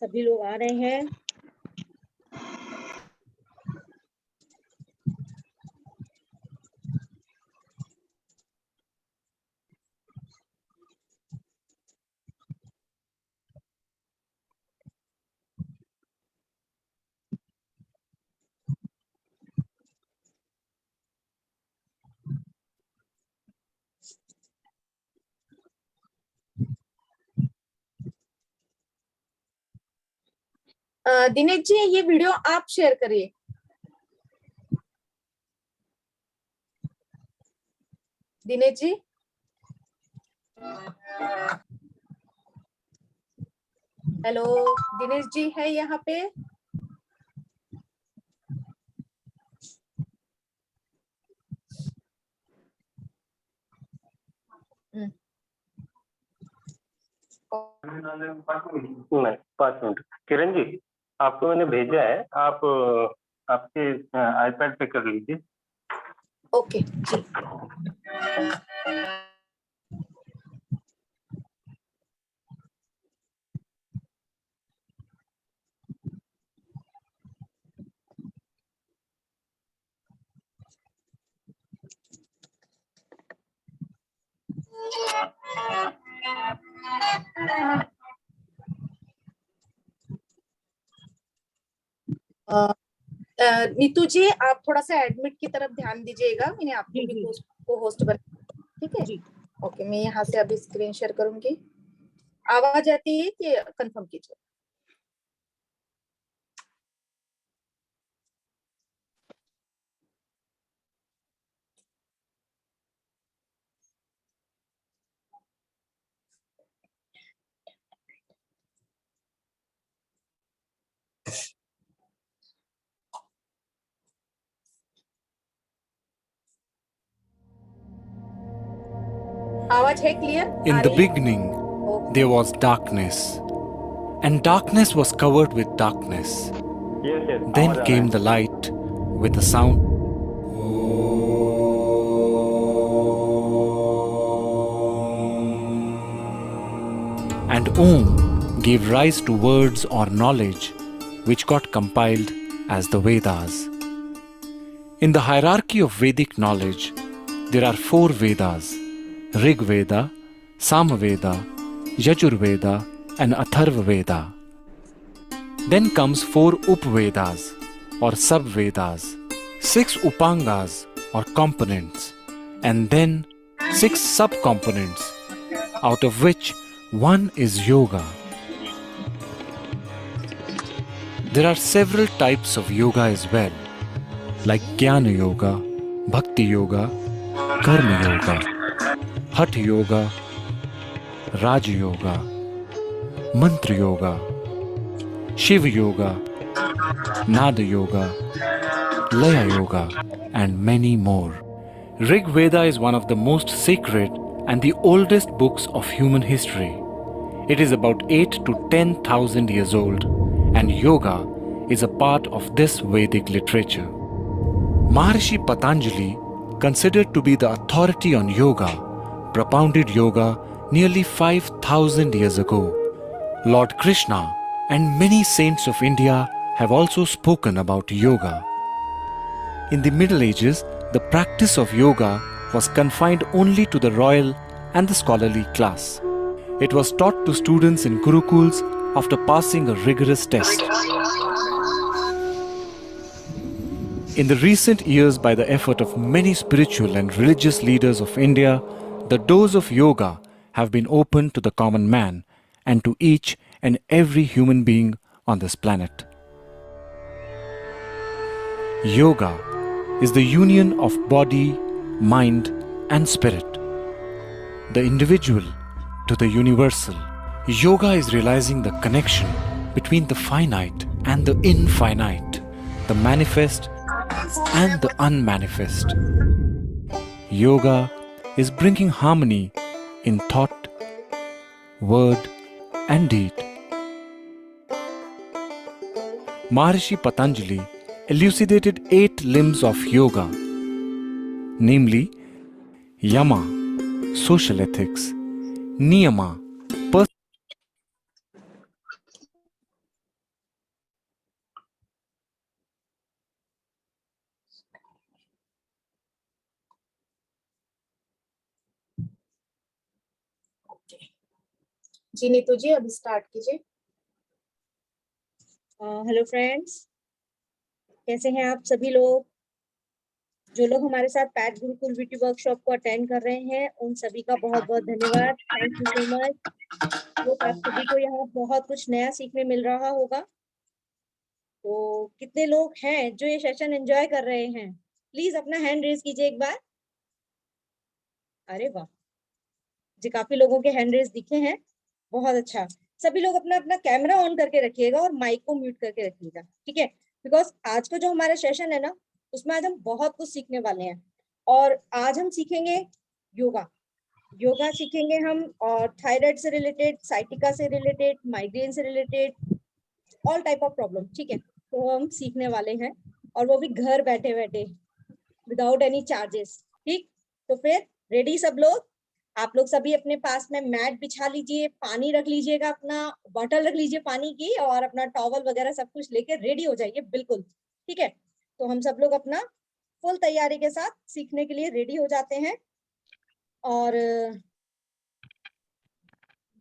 सभी लोग आ रहे हैं। दिनेश जी, ये वीडियो आप शेयर करिए। दिनेश जी, हेलो, दिनेश जी है यहाँ पे? नहीं, 5 मिनट। किरण जी, आपको मैंने भेजा है, आप आपके आईपैड पे कर लीजिए। ओके जी। नीतू जी, आप थोड़ा सा एडमिट की तरफ ध्यान दीजिएगा। मैंने आपको भी को होस्ट बना, ठीक है? ओके, मैं यहाँ से अभी स्क्रीन शेयर करूंगी। आवाज आती है कि कंफर्म कीजिए। आवाज है clear? In the beginning, there was darkness, and darkness was covered with darkness. Yes, Then came the light with a sound. And Om gave rise to words or knowledge which got compiled as the Vedas. In the hierarchy of Vedic knowledge, there are 4 Vedas: Rig Veda, Samaveda, Yajurveda, and Atharva Veda. Then comes 4 Upvedas or Sub-Vedas, 6 Upangas or components, and then 6 sub-components, out of which one is yoga. There are several types of yoga as well, like Jnana Yoga, Bhakti Yoga, Karma Yoga, Hatha Yoga, Raj Yoga, Mantra Yoga, Shiva Yoga, Nada Yoga, Laya Yoga, and many more. Rig Veda is one of the most sacred and the oldest books of human history. It is about 8 to 10,000 years old, and yoga is a part of this Vedic literature. Maharishi Patanjali, considered to be the authority on yoga, propounded yoga nearly 5,000 years ago. Lord Krishna and many saints of India have also spoken about yoga. In the Middle Ages, the practice of yoga was confined only to the royal and the scholarly class. It was taught to students in gurukuls after passing a rigorous test. In the recent years, by the effort of many spiritual and religious leaders of India, the doors of yoga have been opened to the common man and to each and every human being on this planet. Yoga is the union of body, mind, and spirit. The individual to the universal. Yoga is realizing the connection between the finite and the infinite, the manifest and the unmanifest. Yoga is bringing harmony in thought, word, and deed. Maharishi Patanjali elucidated 8 limbs of yoga, namely Yama, social ethics, Niyama, जी नीतू जी अब start कीजिए। Hello friends, कैसे हैं आप सभी लोग? जो लोग हमारे साथ पैट गुरुकुल ब्यूटी वर्कशॉप को अटेंड कर रहे हैं उन सभी का बहुत बहुत धन्यवाद। Thank you so much. तो आप सभी को यहाँ बहुत कुछ नया सीखने मिल रहा होगा। तो कितने लोग हैं जो ये सेशन एंजॉय कर रहे हैं? प्लीज अपना हैंड रेज कीजिए एक बार। अरे वाह जी, काफी लोगों के हैंड रेज दिखे हैं, बहुत अच्छा। सभी लोग अपना अपना कैमरा ऑन करके रखिएगा और माइक को म्यूट करके रखिएगा, ठीक है? बिकॉज आज का जो हमारा सेशन है ना, उसमें आज हम बहुत कुछ सीखने वाले हैं। और आज हम सीखेंगे योगा। योगा सीखेंगे हम, और थायराइड से रिलेटेड, साइटिका से रिलेटेड, माइग्रेन से related, all type of problem, ठीक है? तो हम सीखने वाले हैं, और वो भी घर बैठे बैठे, विदाउट एनी चार्जेस, ठीक? तो फिर रेडी सब लोग? आप लोग सभी अपने पास में मैट बिछा लीजिए, पानी रख लीजिएगा, अपना बॉटल रख लीजिए पानी की, और अपना टॉवल वगैरह सब कुछ लेके रेडी हो जाइए, बिल्कुल, ठीक है? तो हम सब लोग अपना फुल तैयारी के साथ सीखने के लिए रेडी हो जाते हैं। और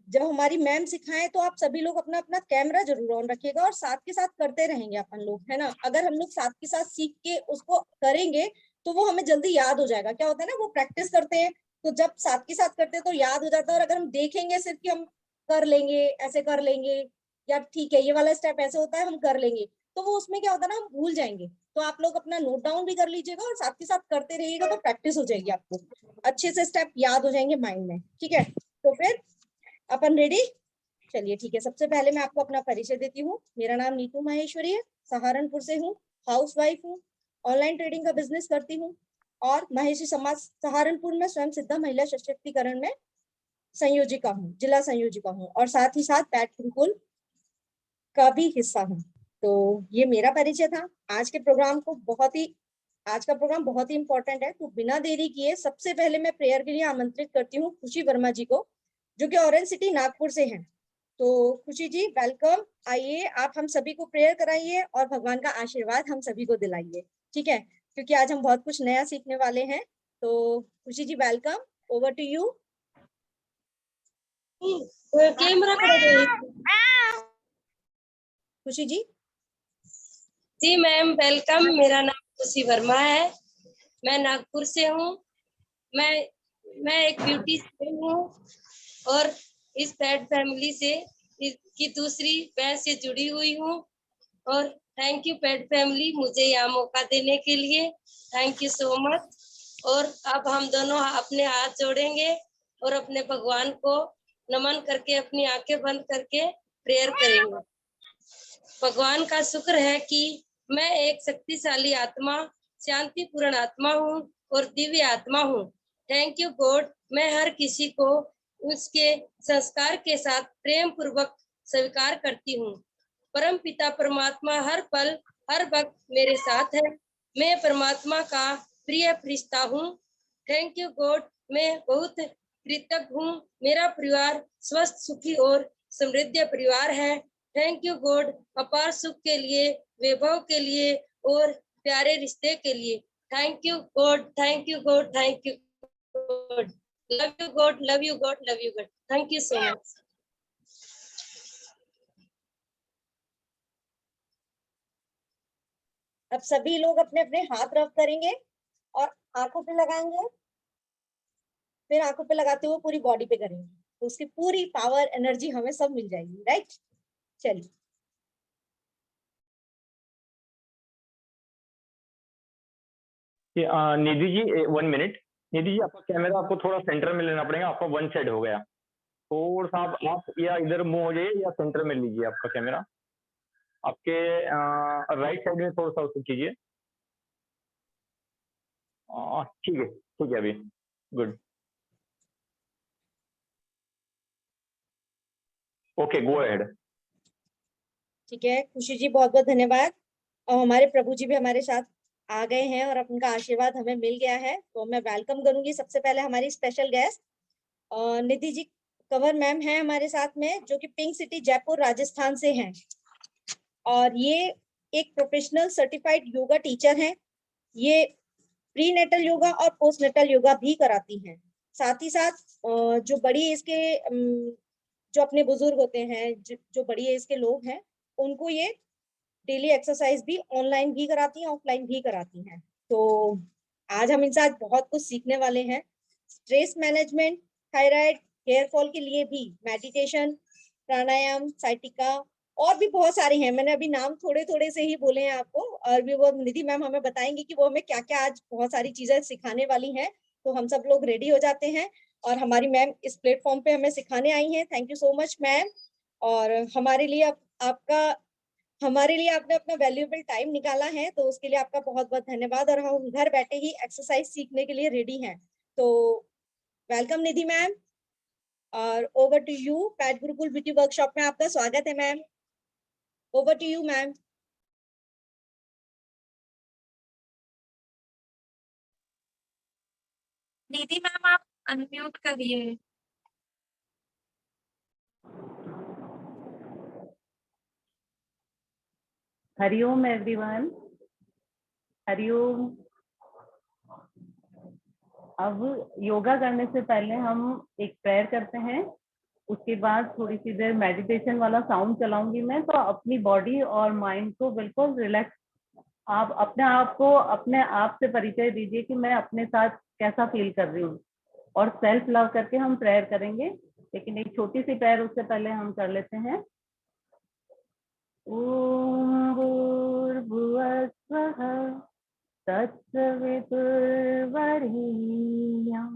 जब हमारी मैम सिखाएं तो आप सभी लोग अपना अपना कैमरा जरूर ऑन रखिएगा, और साथ के साथ करते रहेंगे अपन लोग, है ना? अगर हम लोग साथ के साथ सीख के उसको करेंगे तो वो हमें जल्दी याद हो जाएगा। क्या होता है ना, वो प्रैक्टिस करते हैं तो जब साथ के साथ करते हैं तो याद हो जाता है। और अगर हम देखेंगे सिर्फ कि हम कर लेंगे, ऐसे कर लेंगे, या ठीक है ये वाला स्टेप ऐसे होता है हम कर लेंगे, तो वो उसमें क्या होता है ना, हम भूल जाएंगे। तो आप लोग अपना नोट डाउन भी कर लीजिएगा और साथ के साथ करते रहिएगा, तो प्रैक्टिस हो जाएगी, आपको अच्छे से स्टेप याद हो जाएंगे माइंड में, ठीक है? तो फिर अपन रेडी? चलिए ठीक है। सबसे पहले मैं आपको अपना परिचय देती हूँ। मेरा नाम नीतू माहेश्वरी है, सहारनपुर से हूँ, हाउसवाइफ हूँ, ऑनलाइन ट्रेडिंग का बिजनेस करती हूँ, और महेशी समाज सहारनपुर में स्वयं सिद्धा महिला सशक्तिकरण में संयोजिका हूँ, जिला संयोजिका हूँ, और साथ ही साथ पैट गुरुकुल का भी हिस्सा हूँ। तो ये मेरा परिचय था। आज के प्रोग्राम को आज का प्रोग्राम बहुत ही इंपॉर्टेंट है, तो बिना देरी किए सबसे पहले मैं प्रेयर के लिए आमंत्रित करती हूँ खुशी वर्मा जी को, जो कि ऑरेंज सिटी नागपुर से हैं। तो खुशी जी वेलकम, आइए आप हम सभी को प्रेयर कराइए और भगवान का आशीर्वाद हम सभी को दिलाइए, ठीक है? क्योंकि आज हम बहुत कुछ नया सीखने वाले हैं। तो Khushi ji welcome, over to you. Camera Khushi ji. Ji ma'am welcome. मेरा नाम खुशी वर्मा है, मैं नागपुर से हूँ। मैं एक ब्यूटीशियन हूँ और इस पैट फैमिली से की दूसरी पैर से जुड़ी हुई हूँ। और थैंक यू पैट फैमिली, मुझे यहाँ मौका देने के लिए, थैंक यू सो मच। और अब हम दोनों अपने हाथ जोड़ेंगे और अपने भगवान को नमन करके अपनी आंखें बंद करके प्रेयर करेंगे। भगवान का शुक्र है कि मैं एक शक्तिशाली आत्मा, शांतिपूर्ण आत्मा हूँ और दिव्य आत्मा हूँ। Thank you God. मैं हर किसी को उसके संस्कार के साथ प्रेम पूर्वक स्वीकार करती हूँ। परम पिता परमात्मा हर पल हर वक्त मेरे साथ है। मैं परमात्मा का प्रिय फरिश्ता हूँ। Thank you God. मैं बहुत कृतज्ञ हूँ। मेरा परिवार स्वस्थ, सुखी और समृद्ध परिवार है। थैंक यू गॉड, अपार सुख के लिए, वैभव के लिए और प्यारे रिश्ते के लिए। Thank you God, thank you God, thank you God. Love you God, love you God, love you God. Thank you so much. अब सभी लोग अपने अपने हाथ रब करेंगे और आंखों पे लगाएंगे, फिर आंखों पे लगाते हुए पूरी बॉडी पे करेंगे, तो उसकी पूरी पावर, एनर्जी हमें सब मिल जाएगी, राइट? चलिए। निधि जी 1 मिनट। निधि जी आपका कैमरा आपको थोड़ा सेंटर में लेना पड़ेगा, आपका वन साइड हो गया। थोड़ा सा आप या इधर मुंह हो जाइए या सेंटर में लीजिए आपका कैमरा। आपके राइट साइड में थोड़ा सा उसको कीजिए। ठीक है, ठीक है, अभी गुड। Okay, go ahead. ठीक है खुशी जी, बहुत बहुत धन्यवाद। और हमारे प्रभु जी भी हमारे साथ आ गए हैं और उनका आशीर्वाद हमें मिल गया है, तो मैं वेलकम करूंगी सबसे पहले हमारी special guest Nidhi ji Kanwar ma'am है हमारे साथ में, जो कि पिंक सिटी जयपुर राजस्थान से हैं। और ये एक प्रोफेशनल सर्टिफाइड योगा टीचर हैं। ये प्री नेटल योगा और पोस्ट नेटल योगा भी कराती हैं। साथ ही साथ जो बड़ी इसके जो अपने बुजुर्ग होते हैं, जो बड़ी एज के लोग हैं, उनको ये डेली एक्सरसाइज भी ऑनलाइन भी कराती हैं, ऑफलाइन भी कराती हैं। तो आज हम इनसे आज बहुत कुछ सीखने वाले हैं। Stress management, thyroid, hair fall के लिए भी मेडिटेशन, प्राणायाम, साइटिका और भी बहुत सारे हैं। मैंने अभी नाम थोड़े थोड़े से ही बोले हैं आपको, और भी वो निधि मैम हमें बताएंगी कि वो हमें क्या क्या आज बहुत सारी चीजें सिखाने वाली हैं। तो हम सब लोग रेडी हो जाते हैं, और हमारी मैम इस प्लेटफॉर्म पे हमें सिखाने आई हैं। Thank you so much ma'am. और हमारे लिए आपने अपना वैल्यूएबल टाइम निकाला है, तो उसके लिए आपका बहुत बहुत धन्यवाद। और हम घर बैठे ही एक्सरसाइज सीखने के लिए रेडी हैं। तो वेलकम निधि मैम, और over to you. Pat Gurukul beauty workshop में आपका स्वागत है ma'am. Over to you ma'am. दीदी मैम आप अनम्यूट करिए। हरिओम एवरीवन, हरिओम। अब योगा करने से पहले हम एक प्रेयर करते हैं, उसके बाद थोड़ी सी देर मेडिटेशन वाला साउंड चलाऊंगी मैं। तो अपनी बॉडी और माइंड को बिल्कुल रिलैक्स, आप अपने आप को अपने आप से परिचय दीजिए कि मैं अपने साथ कैसा फील कर रही हूँ, और सेल्फ लव करके हम प्रेयर करेंगे। लेकिन एक छोटी सी प्रेयर उससे पहले हम कर लेते हैं। ओम भूर्भुवः स्वः तत्सवितुर्वरेण्यं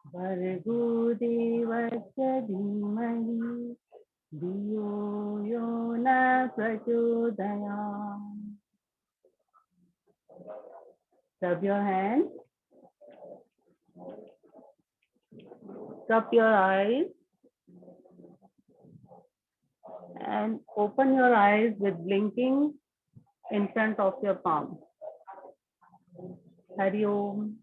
भर्गो देवस्य धीमहि धियो यो न प्रचोदयात्। Rub your hands, cup your eyes, and open your eyes with blinking in front of your palm. Hari Om.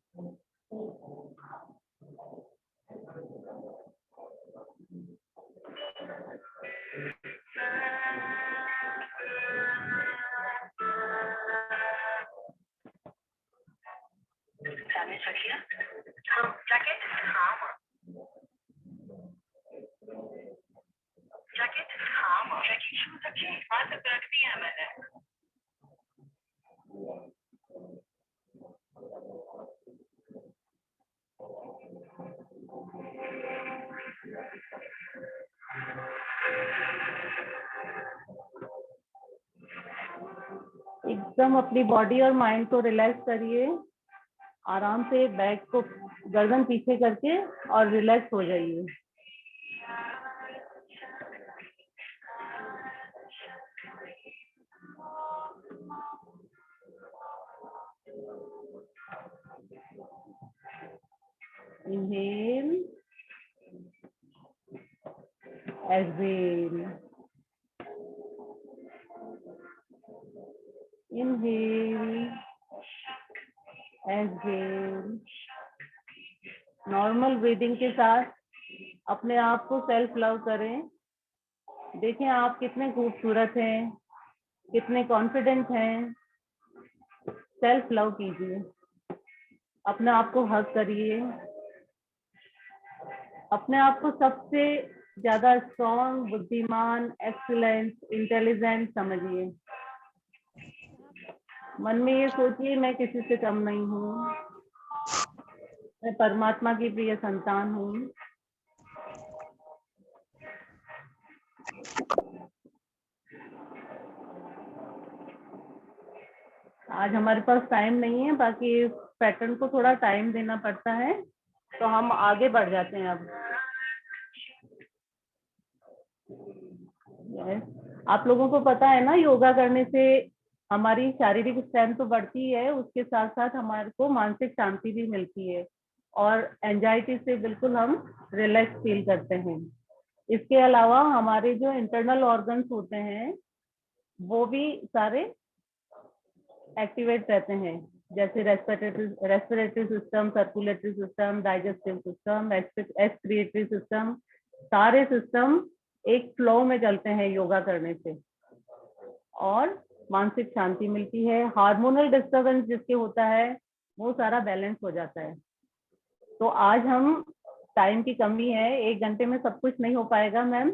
एकदम अपनी बॉडी और माइंड को रिलैक्स करिए। आराम से बैक को गर्दन पीछे करके और रिलैक्स हो जाइए। Inhale, exhale. Inhale, exhale. Normal breathing के साथ अपने आप को सेल्फ लव करें। देखें आप कितने खूबसूरत हैं, कितने कॉन्फिडेंट हैं। सेल्फ लव कीजिए, अपने आप को हग करिए, अपने आप को सबसे ज्यादा स्ट्रॉन्ग, बुद्धिमान, एक्सीलेंट, इंटेलिजेंट समझिए। मन में ये सोचिए मैं किसी से कम नहीं हूँ, मैं परमात्मा की प्रिय संतान हूँ। आज हमारे पास टाइम नहीं है, बाकी पैटर्न को थोड़ा टाइम देना पड़ता है, तो हम आगे बढ़ जाते हैं अब। आप लोगों को पता है ना, योगा करने से हमारी शारीरिक स्ट्रेंथ तो बढ़ती है, उसके साथ साथ हमारे को मानसिक शांति भी मिलती है, और एंजाइटी से बिल्कुल हम रिलैक्स फील करते हैं। इसके अलावा हमारे जो इंटरनल ऑर्गन्स होते हैं वो भी सारे एक्टिवेट रहते हैं, जैसे respiratory system, circulatory system, digestive system, excretory system, सारे सिस्टम एक फ्लो में चलते हैं योगा करने से, और मानसिक शांति मिलती है। हार्मोनल डिस्टर्बेंस जिसके होता है वो सारा बैलेंस हो जाता है। तो आज हम टाइम की कमी है, 1 घंटे में सब कुछ नहीं हो पाएगा मैम,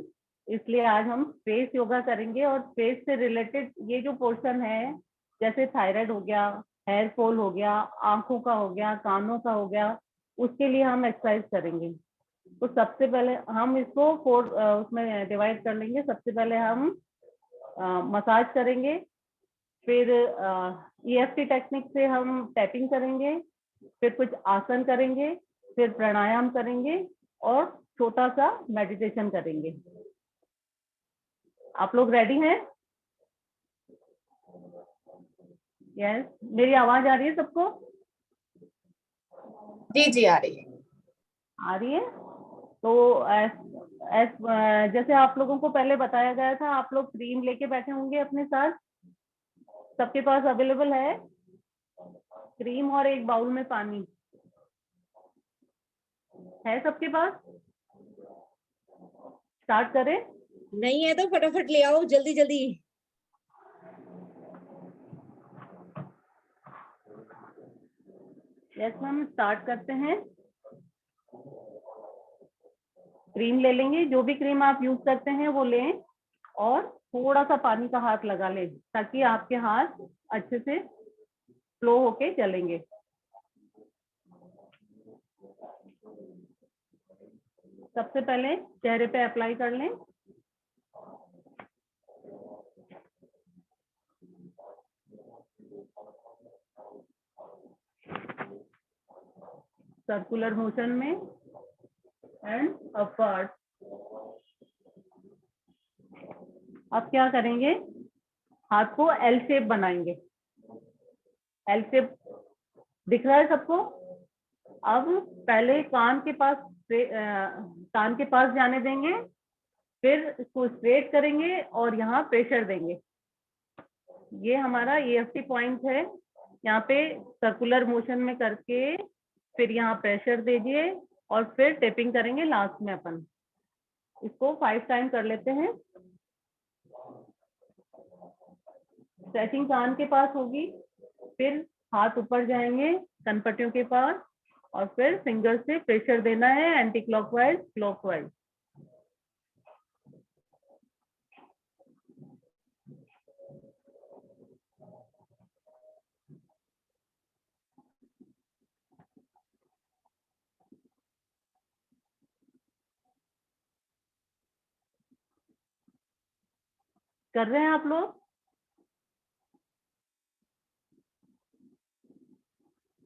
इसलिए आज हम स्पेस योगा करेंगे। और स्पेस से रिलेटेड ये जो पोर्शन है, जैसे थायराइड हो गया, हेयर फॉल हो गया, आंखों का हो गया, कानों का हो गया, उसके लिए हम एक्सरसाइज करेंगे। तो सबसे पहले हम इसको 4 उसमें डिवाइड कर लेंगे। सबसे पहले हम मसाज करेंगे, फिर EFT टेक्निक से हम टैपिंग करेंगे, फिर कुछ आसन करेंगे, फिर प्राणायाम करेंगे और छोटा सा मेडिटेशन करेंगे। आप लोग रेडी हैं? यस, मेरी आवाज आ रही है सबको? जी जी आ रही है। आ रही है। तो जैसे आप लोगों को पहले बताया गया था, आप लोग क्रीम लेके बैठे होंगे अपने साथ, सबके पास अवेलेबल है क्रीम और एक बाउल में पानी है सबके पास? स्टार्ट करें? नहीं है तो फटाफट ले आओ, जल्दी जल्दी। यस मैम, स्टार्ट करते हैं। क्रीम ले लेंगे, जो भी क्रीम आप यूज करते हैं वो लें, और थोड़ा सा पानी का हाथ लगा लें ताकि आपके हाथ अच्छे से फ्लो होके चलेंगे। सबसे पहले चेहरे पे अप्लाई कर लें। सर्कुलर मोशन में एंड अपवर्ड। अब क्या करेंगे, हाथ को एल शेप बनाएंगे। एल शेप दिख रहा है सबको? अब पहले कान के पास जाने देंगे, फिर इसको स्ट्रेट करेंगे और यहाँ प्रेशर देंगे। ये हमारा EFT पॉइंट है। यहाँ पे सर्कुलर मोशन में करके फिर यहाँ प्रेशर दीजिए और फिर टेपिंग करेंगे लास्ट में अपन। इसको 5 टाइम कर लेते हैं। स्ट्रेचिंग कान के पास होगी, फिर हाथ ऊपर जाएंगे कनपट्टियों के पास और फिर फिंगर से प्रेशर देना है एंटी क्लॉकवाइज क्लॉकवाइज। कर रहे हैं आप लोग?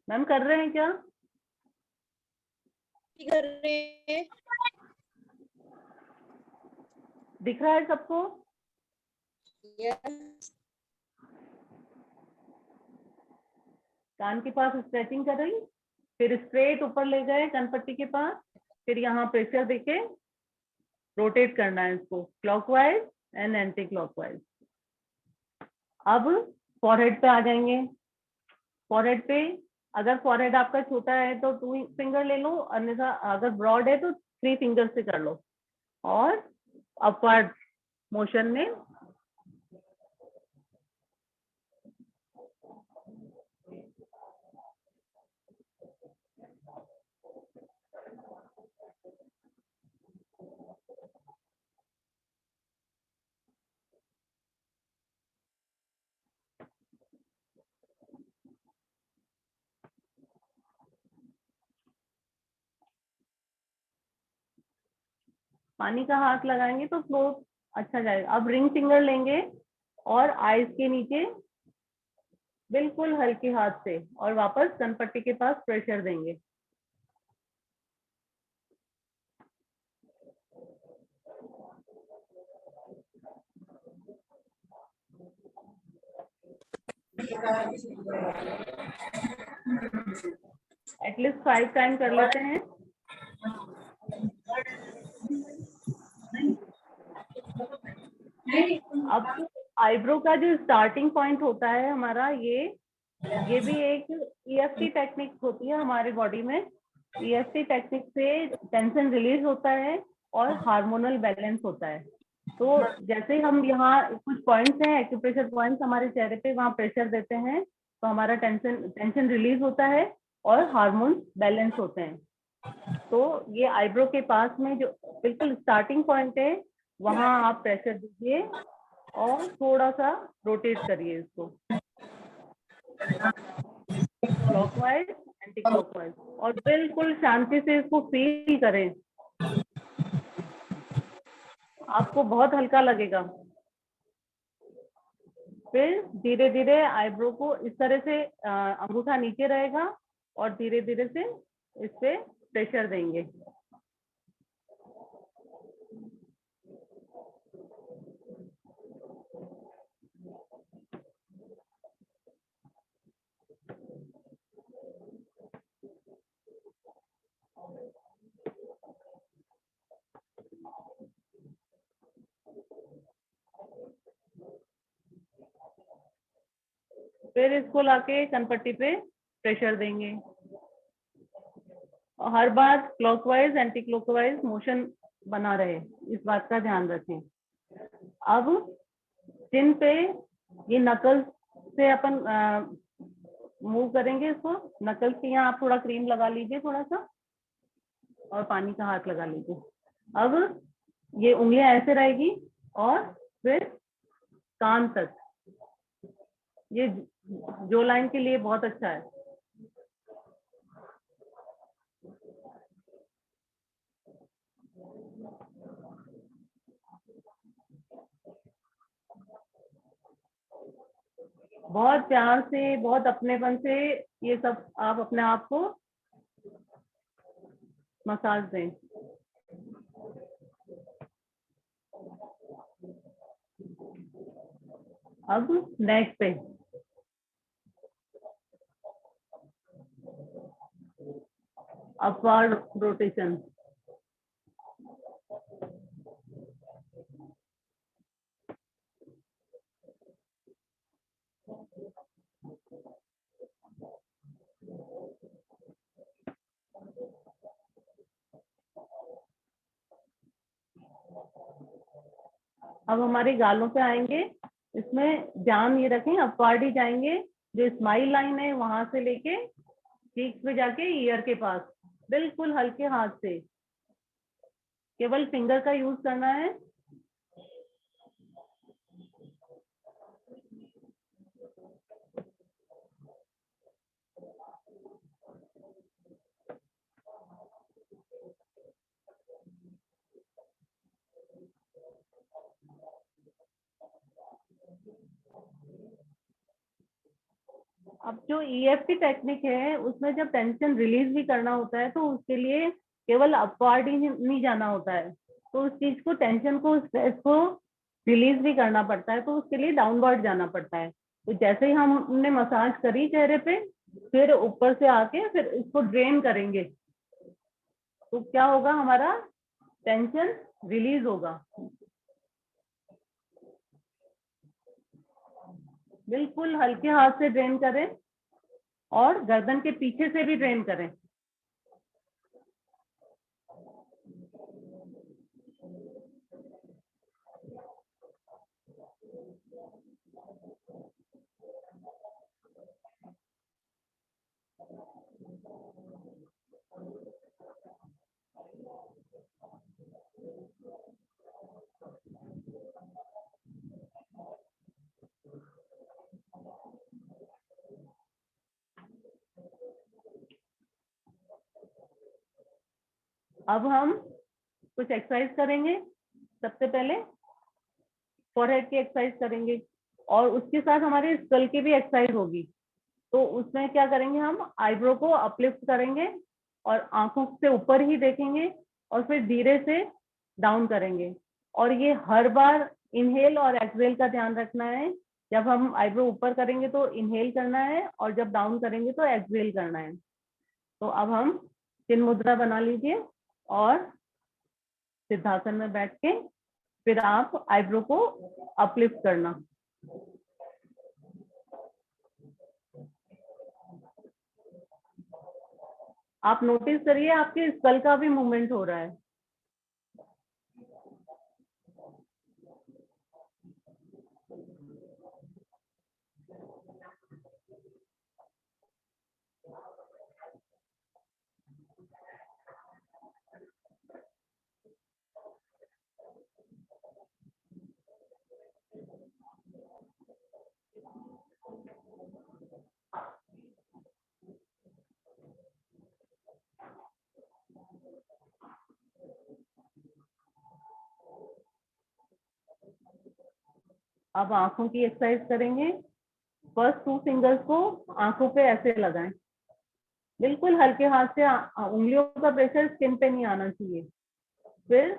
मैम कर रहे हैं क्या? कर रहे हैं। दिख रहा है सबको? यस। कान के पास स्ट्रेचिंग कर रही, फिर स्ट्रेट ऊपर ले गए कनपट्टी के पास, फिर यहाँ प्रेशर देके रोटेट करना है इसको क्लॉकवाइज एंड एंटी क्लॉकवाइज। अब फॉरहेड पे आ जाएंगे। फॉरहेड पे अगर फॉरहेड आपका छोटा है तो 2 फिंगर ले लो, अन्यथा अगर ब्रॉड है तो 3 फिंगर से कर लो और अपवर्ड मोशन में पानी का हाथ लगाएंगे तो फ्लो अच्छा जाएगा। अब रिंग फिंगर लेंगे और आईज के नीचे बिल्कुल हल्के हाथ से और वापस कनपट्टी के पास प्रेशर देंगे। एटलीस्ट 5 टाइम कर लेते हैं। अब आईब्रो का जो स्टार्टिंग पॉइंट होता है हमारा, ये भी एक EFT टेक्निक होती है हमारे बॉडी में। EFT टेक्निक से टेंशन रिलीज होता है और हार्मोनल बैलेंस होता है। तो जैसे हम यहाँ कुछ पॉइंट्स हैं, एक्यूप्रेशर पॉइंट्स हमारे चेहरे पे, वहाँ प्रेशर देते हैं तो हमारा टेंशन रिलीज होता है और हार्मोन बैलेंस होते हैं। तो ये आईब्रो के पास में जो बिल्कुल स्टार्टिंग पॉइंट है वहां आप प्रेशर दीजिए और थोड़ा सा रोटेट करिए इसको क्लॉकवाइज एंटी क्लॉकवाइज, और बिल्कुल शांति से इसको फील करें, आपको बहुत हल्का लगेगा। फिर धीरे धीरे आईब्रो को इस तरह से अंगूठा नीचे रहेगा और धीरे धीरे से इस पे प्रेशर देंगे। फिर इसको लाके कनपट्टी पे प्रेशर देंगे और हर बार क्लॉकवाइज एंटी क्लॉकवाइज मोशन बना रहे, इस बात का ध्यान रखें। अब चिन पे ये नकल से अपन मूव करेंगे इसको। नकल के यहाँ आप थोड़ा क्रीम लगा लीजिए थोड़ा सा और पानी का हाथ लगा लीजिए। अब ये उंगलियां ऐसे रहेगी और फिर कान तक, ये जो लाइन के लिए बहुत अच्छा है। बहुत प्यार से, बहुत अपनेपन से ये सब आप अपने आप को मसाज दें। अब नेक पे अपवर्ड रोटेशन, अब हमारे गालों पे आएंगे। इसमें ध्यान ये रखें अपवर्ड ही जाएंगे, जो स्माइल लाइन है वहां से लेके चीक पे जाके ईयर के पास, बिल्कुल हल्के हाथ से, केवल फिंगर का यूज करना है। अब जो EFT टेक्निक है उसमें जब टेंशन रिलीज भी करना होता है तो उसके लिए केवल अपवर्ड ही नहीं जाना होता है, तो उस चीज को, टेंशन को, स्ट्रेस को रिलीज भी करना पड़ता है, तो उसके लिए डाउनवर्ड जाना पड़ता है। तो जैसे ही हमने मसाज करी चेहरे पे, फिर ऊपर से आके फिर इसको ड्रेन करेंगे तो क्या होगा, हमारा टेंशन रिलीज होगा। बिल्कुल हल्के हाथ से ड्रेन करें और गर्दन के पीछे से भी ड्रेन करें। अब हम कुछ एक्सरसाइज करेंगे। सबसे पहले फोरहेड की एक्सरसाइज करेंगे और उसके साथ हमारे स्कल की भी एक्सरसाइज होगी। तो उसमें क्या करेंगे, हम आईब्रो को अपलिफ्ट करेंगे और आंखों से ऊपर ही देखेंगे और फिर धीरे से डाउन करेंगे। और ये हर बार इनहेल और एक्सहेल का ध्यान रखना है। जब हम आईब्रो ऊपर करेंगे तो इनहेल करना है और जब डाउन करेंगे तो एक्सहेल करना है। तो अब हम चिन मुद्रा बना लीजिए और सिद्धासन में बैठ के फिर आप आईब्रो को अपलिफ्ट करना। आप नोटिस करिए आपके स्कल का भी मूवमेंट हो रहा है। अब आंखों की एक्सरसाइज करेंगे। फर्स्ट 2 फिंगर्स को आंखों पे ऐसे लगाएं, बिल्कुल हल्के हाथ से, उंगलियों का प्रेशर स्किन पे नहीं आना चाहिए। फिर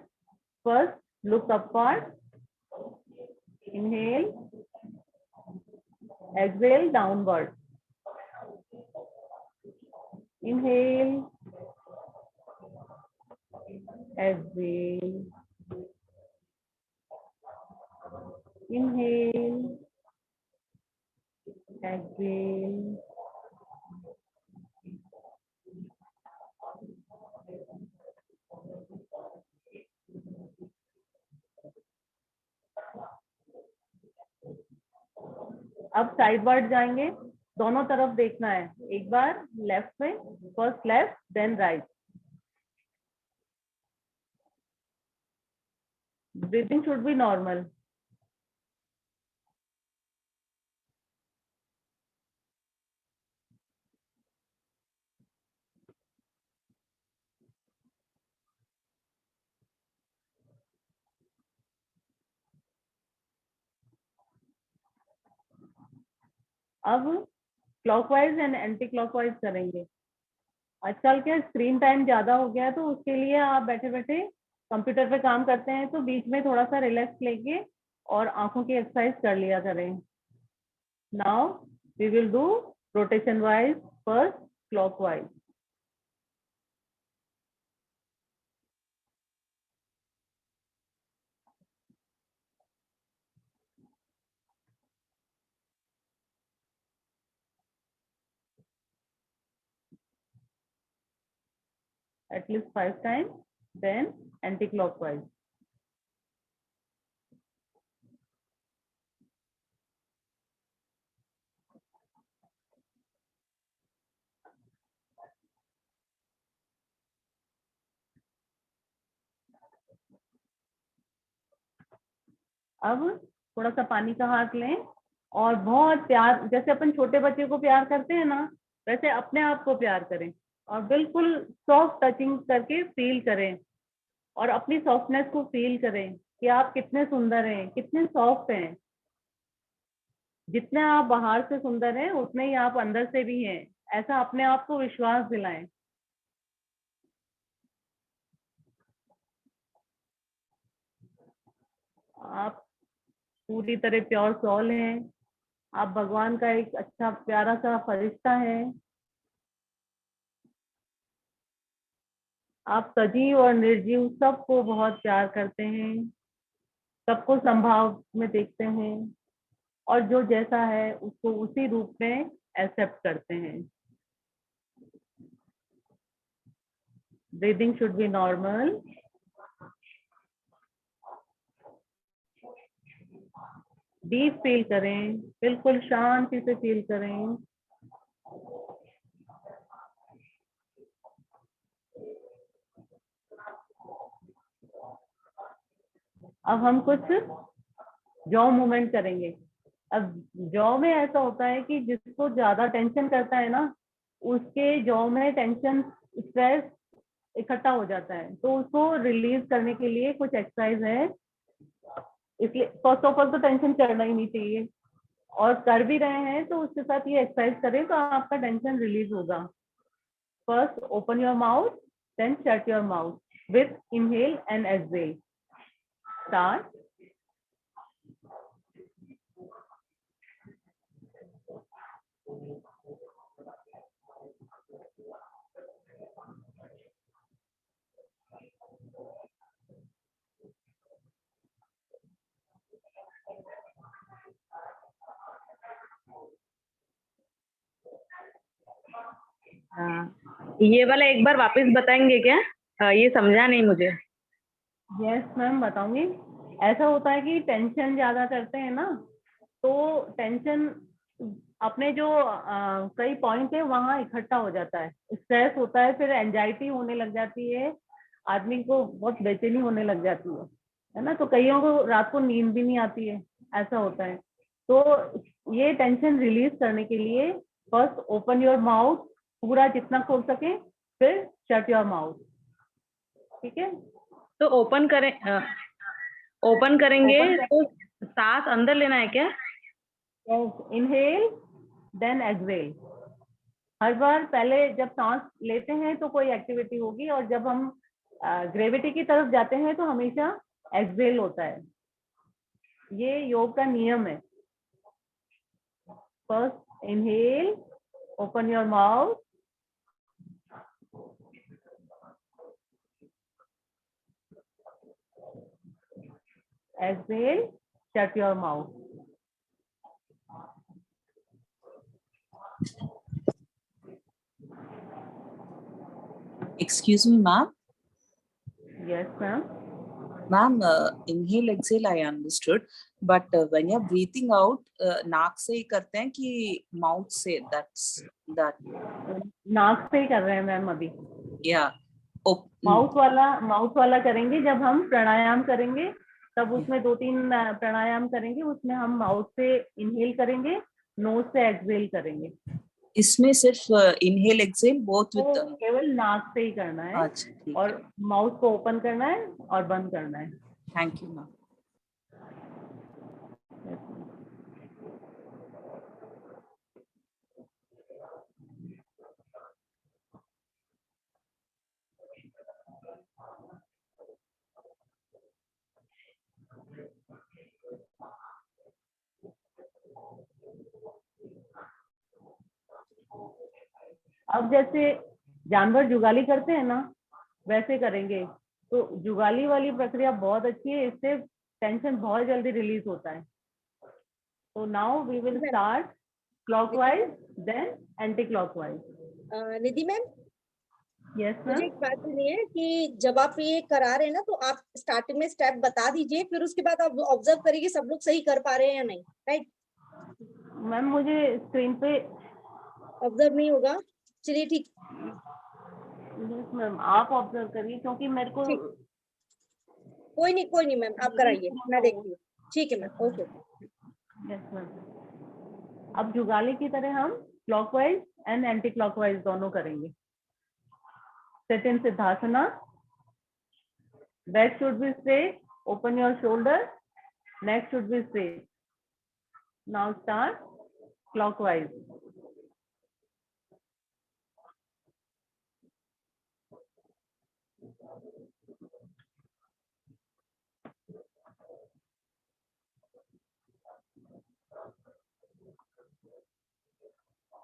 first look upward, inhale, exhale downward, inhale, exhale, inhale, exhale, अब साइडवर्ड जाएंगे, दोनों तरफ देखना है। एक बार लेफ्ट में, first left then right. Breathing should be normal. अब क्लॉकवाइज एंड एंटी क्लॉकवाइज करेंगे। आजकल क्या स्क्रीन टाइम ज्यादा हो गया है, तो उसके लिए आप बैठे बैठे कंप्यूटर पे काम करते हैं, तो बीच में थोड़ा सा रिलैक्स लेके और आंखों की एक्सरसाइज कर लिया करें। Now we will do rotation wise, first clockwise. At least 5 times, then anti-clockwise. अब थोड़ा सा पानी का हाथ लें और बहुत प्यार, जैसे अपन छोटे बच्चे को प्यार करते हैं ना, वैसे अपने आप को प्यार करें और बिल्कुल सॉफ्ट टचिंग करके फील करें और अपनी सॉफ्टनेस को फील करें कि आप कितने सुंदर हैं, कितने सॉफ्ट हैं। जितने आप बाहर से सुंदर हैं, उतने ही आप अंदर से भी हैं। ऐसा अपने आप को विश्वास दिलाएं। आप पूरी तरह प्योर सोल हैं। आप भगवान का एक अच्छा प्यारा सा फरिश्ता है। आप सजीव और निर्जीव सबको बहुत प्यार करते हैं, सबको संभाव में देखते हैं और जो जैसा है उसको उसी रूप में एक्सेप्ट करते हैं। Breathing should be normal. Deep feel करें, बिल्कुल शांति से फील करें। अब हम कुछ जॉ मूवमेंट करेंगे। अब जॉ में ऐसा होता है कि जिसको ज्यादा टेंशन करता है ना, उसके जॉ में टेंशन, स्ट्रेस इकट्ठा हो जाता है, तो उसको रिलीज करने के लिए कुछ एक्सरसाइज है। इसलिए फर्स्ट ऑफ ऑल तो टेंशन करना ही नहीं चाहिए, और कर भी रहे हैं तो उसके साथ ये एक्सरसाइज करें तो आपका टेंशन रिलीज होगा। First open your mouth, then shut your mouth with inhale and exhale. Start. हाँ, ये वाला एक बार वापस बताएंगे क्या? ये समझा नहीं मुझे। यस मैम, बताऊंगी। ऐसा होता है कि टेंशन ज्यादा करते हैं ना, तो टेंशन अपने जो कई पॉइंट है वहां इकट्ठा हो जाता है, स्ट्रेस होता है, फिर एंजाइटी होने लग जाती है, आदमी को बहुत बेचैनी होने लग जाती है ना। तो कईयों को रात को नींद भी नहीं आती है, ऐसा होता है। तो ये टेंशन रिलीज करने के लिए फर्स्ट ओपन योर माउथ, पूरा जितना खोल सके, फिर शट योर माउथ। ठीक है, तो ओपन करेंगे तो सांस अंदर लेना है क्या? Inhale then exhale. हर बार पहले जब सांस लेते हैं तो कोई एक्टिविटी होगी, और जब हम ग्रेविटी की तरफ जाते हैं तो हमेशा एक्सहेल होता है। ये योग का नियम है। First inhale, open your mouth, exhale, shut your mouth. Excuse me, ma'am. Yes, ma'am. Ma'am, inhale, exhale, I understood. But when you're breathing out, नाक से ही करते हैं कि mouth से? That. नाक से ही कर रहे हैं मैम अभी। Yeah. माउथ वाला करेंगे जब हम प्राणायाम करेंगे, तब उसमें 2-3 प्राणायाम करेंगे, उसमें हम माउथ से इनहेल करेंगे, नोज से एक्सहेल करेंगे। इसमें सिर्फ इनहेल एक्सहेल बोथ विद केवल नाक से ही करना है। अच्छा, ठीक और है। माउथ को ओपन करना है और बंद करना है। Thank you ma'am. अब जैसे जानवर जुगाली करते हैं ना, वैसे करेंगे। तो जुगाली वाली प्रक्रिया बहुत अच्छी है, इससे टेंशन बहुत जल्दी रिलीज होता है। तो now we will start clockwise then anti clockwise. Nidhi ma'am, yes मुझे मैम। एक बात करनी है कि जब आप ये करा रहे हैं ना, तो आप स्टार्टिंग में स्टेप बता दीजिए, फिर उसके बाद आप ऑब्जर्व करिए सब लोग सही कर पा रहे हैं या नहीं, राइट? मैम मुझे स्क्रीन पे ऑब्जर्व नहीं होगा, चलिए ठीक। यस मैम, आप ऑब्जर्व करिए क्योंकि मेरे को कोई नहीं मैम, आप कराइए, मैं देखती हूँ। ठीक है मैम, ओके। Yes ma'am. अब जुगाली की तरह हम क्लॉकवाइज एंड एंटी क्लॉकवाइज दोनों करेंगे। Sit in Siddhasana. Back should be straight. Open your shoulder. Neck should be straight. Now start clockwise.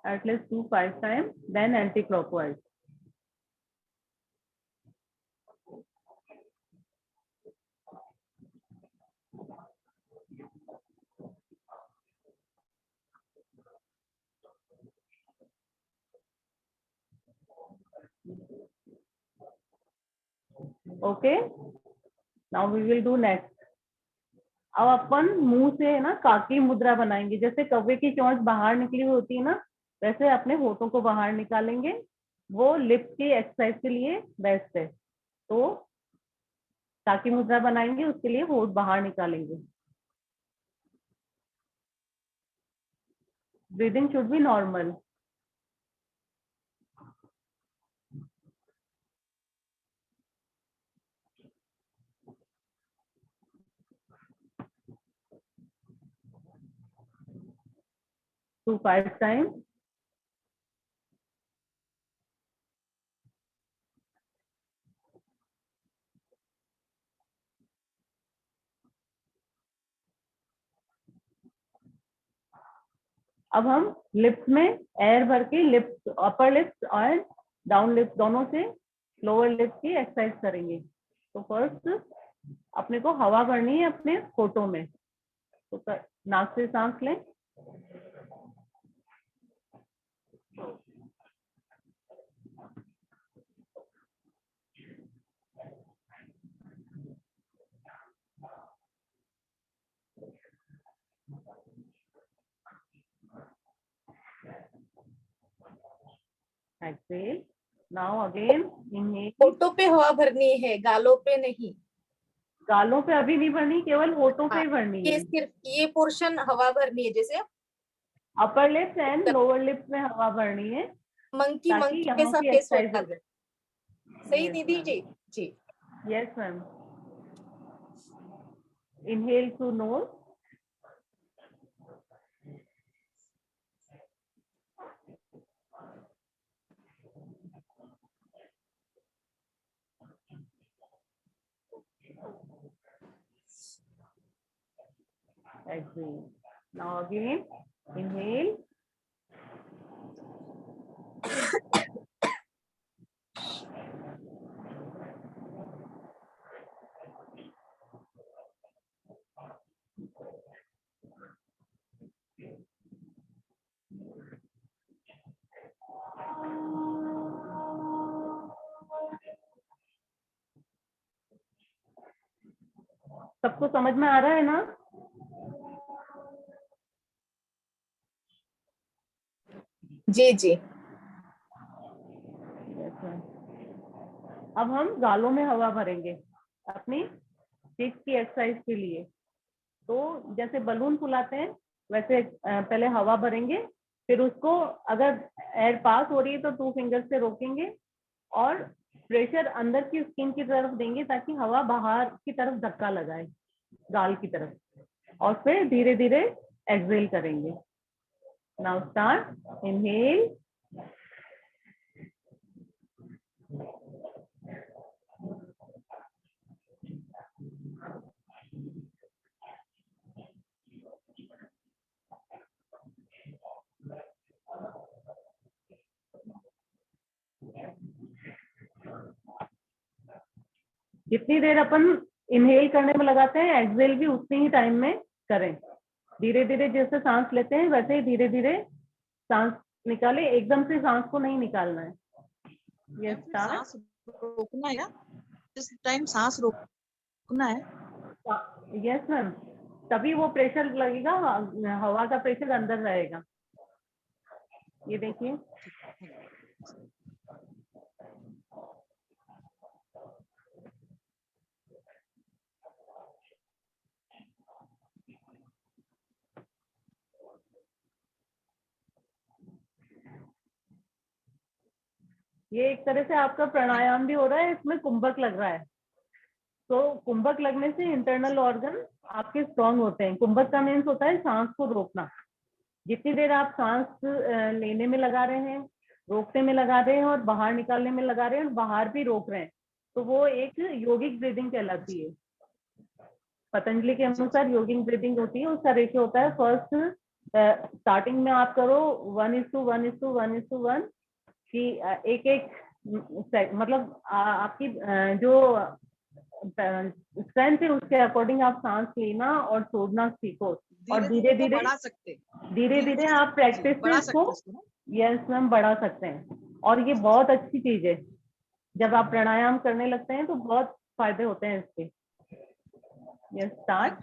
At least 2-5 times. Then anti-clockwise. Okay. Now we will do next. अब अपन मुंह से ना काकी मुद्रा बनाएंगे। जैसे कौवे की चोंच बाहर निकली हुई होती है ना, वैसे अपने होठों को बाहर निकालेंगे। वो लिप्स की एक्सरसाइज के लिए बेस्ट है। तो काकी मुद्रा बनाएंगे, उसके लिए होठ बाहर निकालेंगे। Breathing should be normal. to 5 times. अब हम लिप्स में एयर भर के लिप्स, अपर लिप्स और डाउन लिप्स दोनों से लोअर लिप्स की एक्सरसाइज करेंगे। तो फर्स्ट अपने को हवा भरनी है अपने होठों में। तो नाक से सांस लें, एक्सेल। Now again inhale. होठों पे हवा भरनी है, गालों पे नहीं। गालों पे अभी नहीं भरनी, केवल होठों पे ही भरनी ये है। सिर्फ ये पोर्शन हवा भरनी है, जैसे upper lips and lower lips में हवा भरनी है, मंकी ताकि के यहाँ साथ की फेस एक्सरसाइज होता हो है। जाए। सही Yes, निधि ma'am. जी? जी। Yes, ma'am. Inhale through nose. exhale. Now again, inhale. सबको समझ में आ रहा है ना? जी जी। अब हम गालों में हवा भरेंगे अपनी चेस्ट की एक्सरसाइज के लिए। तो जैसे बलून फुलाते हैं वैसे पहले हवा भरेंगे, फिर उसको अगर एयर पास हो रही है तो 2 फिंगर से रोकेंगे और प्रेशर अंदर की स्किन की तरफ देंगे ताकि हवा बाहर की तरफ धक्का लगाए गाल की तरफ, और फिर धीरे धीरे एक्सहेल करेंगे। नाउ स्टार्ट, इनहेल, जितनी देर अपन इनहेल करने में लगाते हैं एक्सहेल भी उतनी ही टाइम में करें। धीरे धीरे जैसे सांस लेते हैं वैसे ही धीरे धीरे सांस निकाले, एकदम से सांस को नहीं निकालना है। ये सांस रोकना है, इस टाइम सांस रोकना है। यस मैम, तभी वो प्रेशर लगेगा, हवा का प्रेशर अंदर रहेगा। ये देखिए, ये एक तरह से आपका प्राणायाम भी हो रहा है, इसमें कुंभक लग रहा है। तो कुंभक लगने से इंटरनल ऑर्गन आपके स्ट्रांग होते हैं। कुंभक का मीन्स होता है सांस को रोकना। जितनी देर आप सांस लेने में लगा रहे हैं, रोकने में लगा रहे हैं और बाहर निकालने में लगा रहे हैं और बाहर भी रोक रहे हैं, तो वो एक योगिक ब्रीदिंग कहलाती है। पतंजलि के अनुसार योगिक ब्रीदिंग होती है, उसका रेशियो होता है फर्स्ट स्टार्टिंग में आप करो 1:1:1:1 कि एक एक मतलब आपकी जो स्ट्रेंथ है उसके अकॉर्डिंग आप सांस लेना और छोड़ना सीखो। और धीरे धीरे आप प्रैक्टिस को यस मैम बढ़ा सकते हैं। और ये बहुत अच्छी चीज है, जब आप प्राणायाम करने लगते हैं तो बहुत फायदे होते हैं इसके। Yes, start.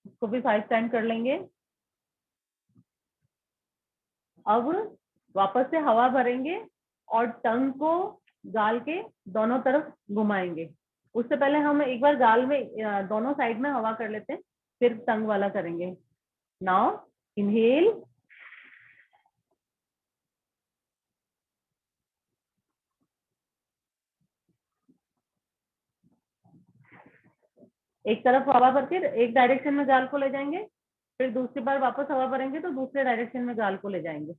इसको भी 5 टाइम कर लेंगे। अब वापस से हवा भरेंगे और टंग को गाल के दोनों तरफ घुमाएंगे। उससे पहले हम एक बार गाल में दोनों साइड में हवा कर लेते हैं, फिर टंग वाला करेंगे। नाउ इनहेल, एक तरफ हवा भर के एक डायरेक्शन में गाल को ले जाएंगे, फिर दूसरी बार वापस हवा भरेंगे तो दूसरे डायरेक्शन में गाल को ले जाएंगे।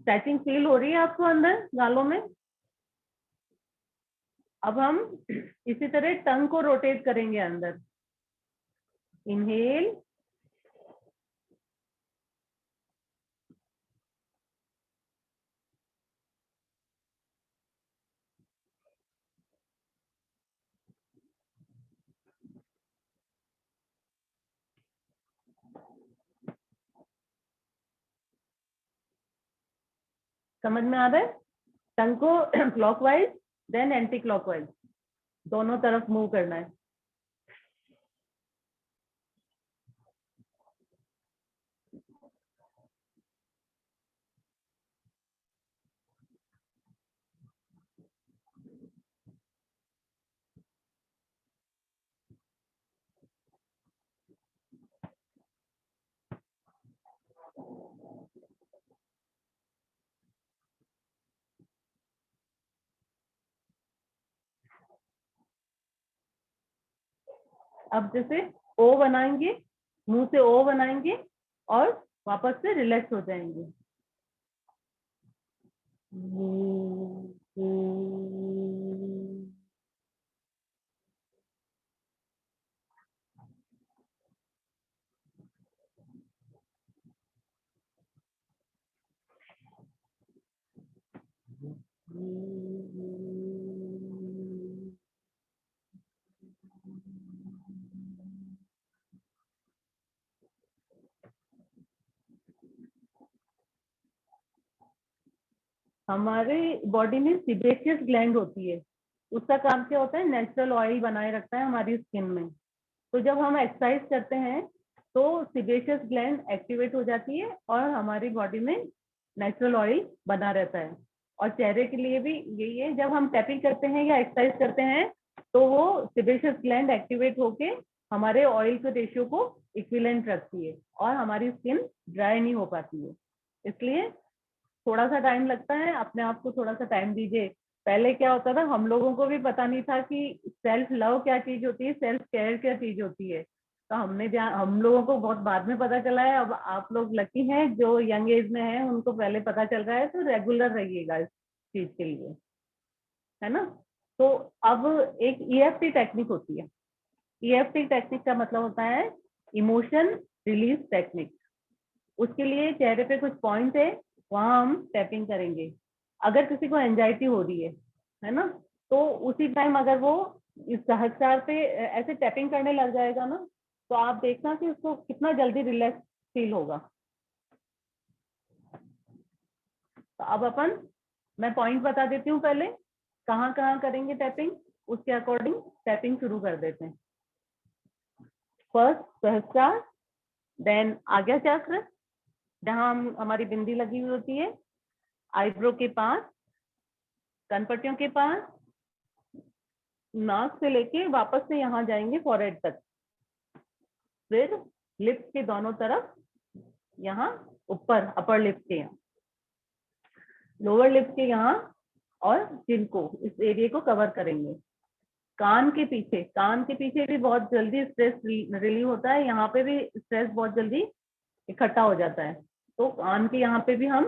स्ट्रेचिंग फील हो रही है आपको अंदर गालों में? अब हम इसी तरह टंग को रोटेट करेंगे अंदर। इनहेल, समझ में आ रहा है? टंग को क्लॉकवाइज देन एंटी क्लॉकवाइज दोनों तरफ मूव करना है। अब जैसे ओ बनाएंगे, मुंह से ओ बनाएंगे और वापस से रिलैक्स हो जाएंगे। हमारे बॉडी में सीबेशियस ग्लैंड होती है, उसका काम क्या होता है? नेचुरल ऑयल बनाए रखता है हमारी स्किन में। तो जब हम एक्सरसाइज करते हैं तो सीबेशियस ग्लैंड एक्टिवेट हो जाती है और हमारी बॉडी में नेचुरल ऑयल बना रहता है। और चेहरे के लिए भी यही है, जब हम टैपिंग करते हैं या एक्सरसाइज करते हैं तो वो सीबेशियस ग्लैंड एक्टिवेट होके हमारे ऑयल के रेशियो को इक्विवेलेंट रखती है और हमारी स्किन ड्राई नहीं हो पाती है। इसलिए थोड़ा सा टाइम लगता है, अपने आप को थोड़ा सा टाइम दीजिए। पहले क्या होता था, हम लोगों को भी पता नहीं था कि सेल्फ लव क्या चीज होती है, सेल्फ केयर क्या चीज होती है। तो हम लोगों को बहुत बाद में पता चला है। अब आप लोग लकी हैं जो यंग एज में हैं, उनको पहले पता चल रहा है, तो रेगुलर रहिएगा इस चीज के लिए, है ना। तो अब एक EFT टेक्निक होती है। EFT टेक्निक का मतलब होता है इमोशन रिलीज टेक्निक। उसके लिए चेहरे पे कुछ पॉइंट है, वहां हम टैपिंग करेंगे। अगर किसी को एंजाइटी हो रही है ना, तो उसी टाइम अगर वो इस सहस्त्रार पे ऐसे टैपिंग करने लग जाएगा ना, तो आप देखना कि उसको कितना जल्दी रिलैक्स फील होगा। तो अब मैं पॉइंट बता देती हूँ पहले कहाँ कहाँ करेंगे टैपिंग, उसके अकॉर्डिंग टैपिंग शुरू कर देते हैं। फर्स्ट सहस्त्रार, देन आज्ञा चक्र जहाँ हमारी बिंदी लगी हुई होती है, आईब्रो के पास, कनपट्टियों के पास, नाक से लेके वापस से यहाँ जाएंगे फॉरहेड तक, फिर लिप्स के दोनों तरफ, यहाँ ऊपर अपर लिप्स के यहाँ, लोअर लिप्स के यहाँ और चिन को, इस एरिया को कवर करेंगे। कान के पीछे भी बहुत जल्दी स्ट्रेस रिलीव होता है, यहाँ पे भी स्ट्रेस बहुत जल्दी इकट्ठा हो जाता है। तो कान के यहाँ पे भी हम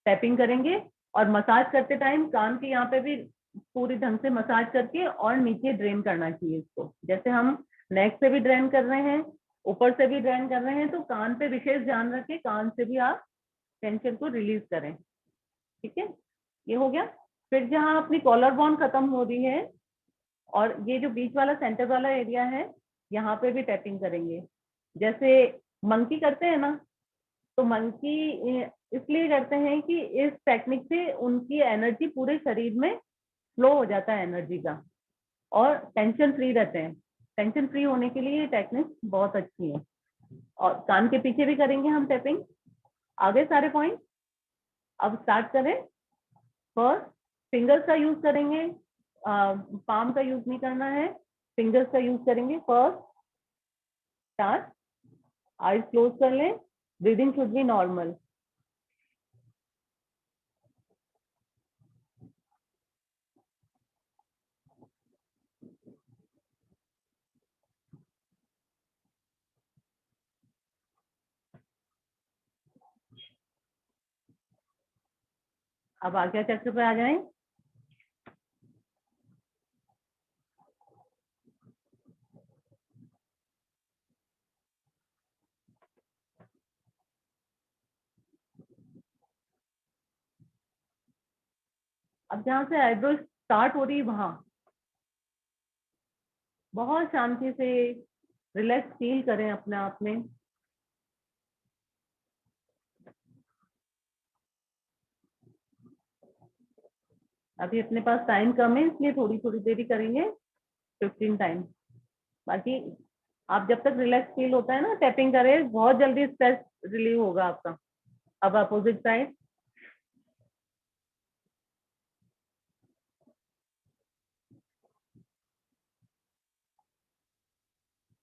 टैपिंग करेंगे और मसाज करते टाइम कान के यहाँ पे भी पूरी ढंग से मसाज करके और नीचे ड्रेन करना चाहिए इसको। जैसे हम नेक से भी ड्रेन कर रहे हैं, ऊपर से भी ड्रेन कर रहे हैं, तो कान पे विशेष ध्यान रखें, कान से भी आप टेंशन को रिलीज करें। ठीक है, ये हो गया। फिर जहाँ अपनी कॉलर बोन खत्म हो रही है और ये जो बीच वाला सेंटर वाला एरिया है, यहाँ पे भी टैपिंग करेंगे। जैसे मंकी करते हैं ना, तो मंकी इसलिए करते हैं कि इस टेक्निक से उनकी एनर्जी पूरे शरीर में फ्लो हो जाता है एनर्जी का, और टेंशन फ्री रहते हैं। टेंशन फ्री होने के लिए ये टेक्निक बहुत अच्छी है। और कान के पीछे भी करेंगे हम टैपिंग। आगे सारे पॉइंट अब स्टार्ट करें। फर्स्ट फिंगर्स का यूज करेंगे, पाम का यूज नहीं करना है, फिंगर्स का यूज करेंगे। फर्स्ट स्टार्ट, आईज क्लोज कर लें, ब्रीदिंग शुड बी नॉर्मल। अब आज्ञा चक्र पे आ जाएं। अब जहाँ से आईब्रो स्टार्ट हो रही है वहां बहुत शांति से रिलैक्स फील करें अपने आप में। अभी अपने पास टाइम कम है इसलिए थोड़ी थोड़ी देरी करेंगे, 15 टाइम। बाकी आप जब तक रिलैक्स फील होता है ना, टैपिंग करें, बहुत जल्दी स्ट्रेस रिलीव होगा आपका। अब अपोजिट साइड।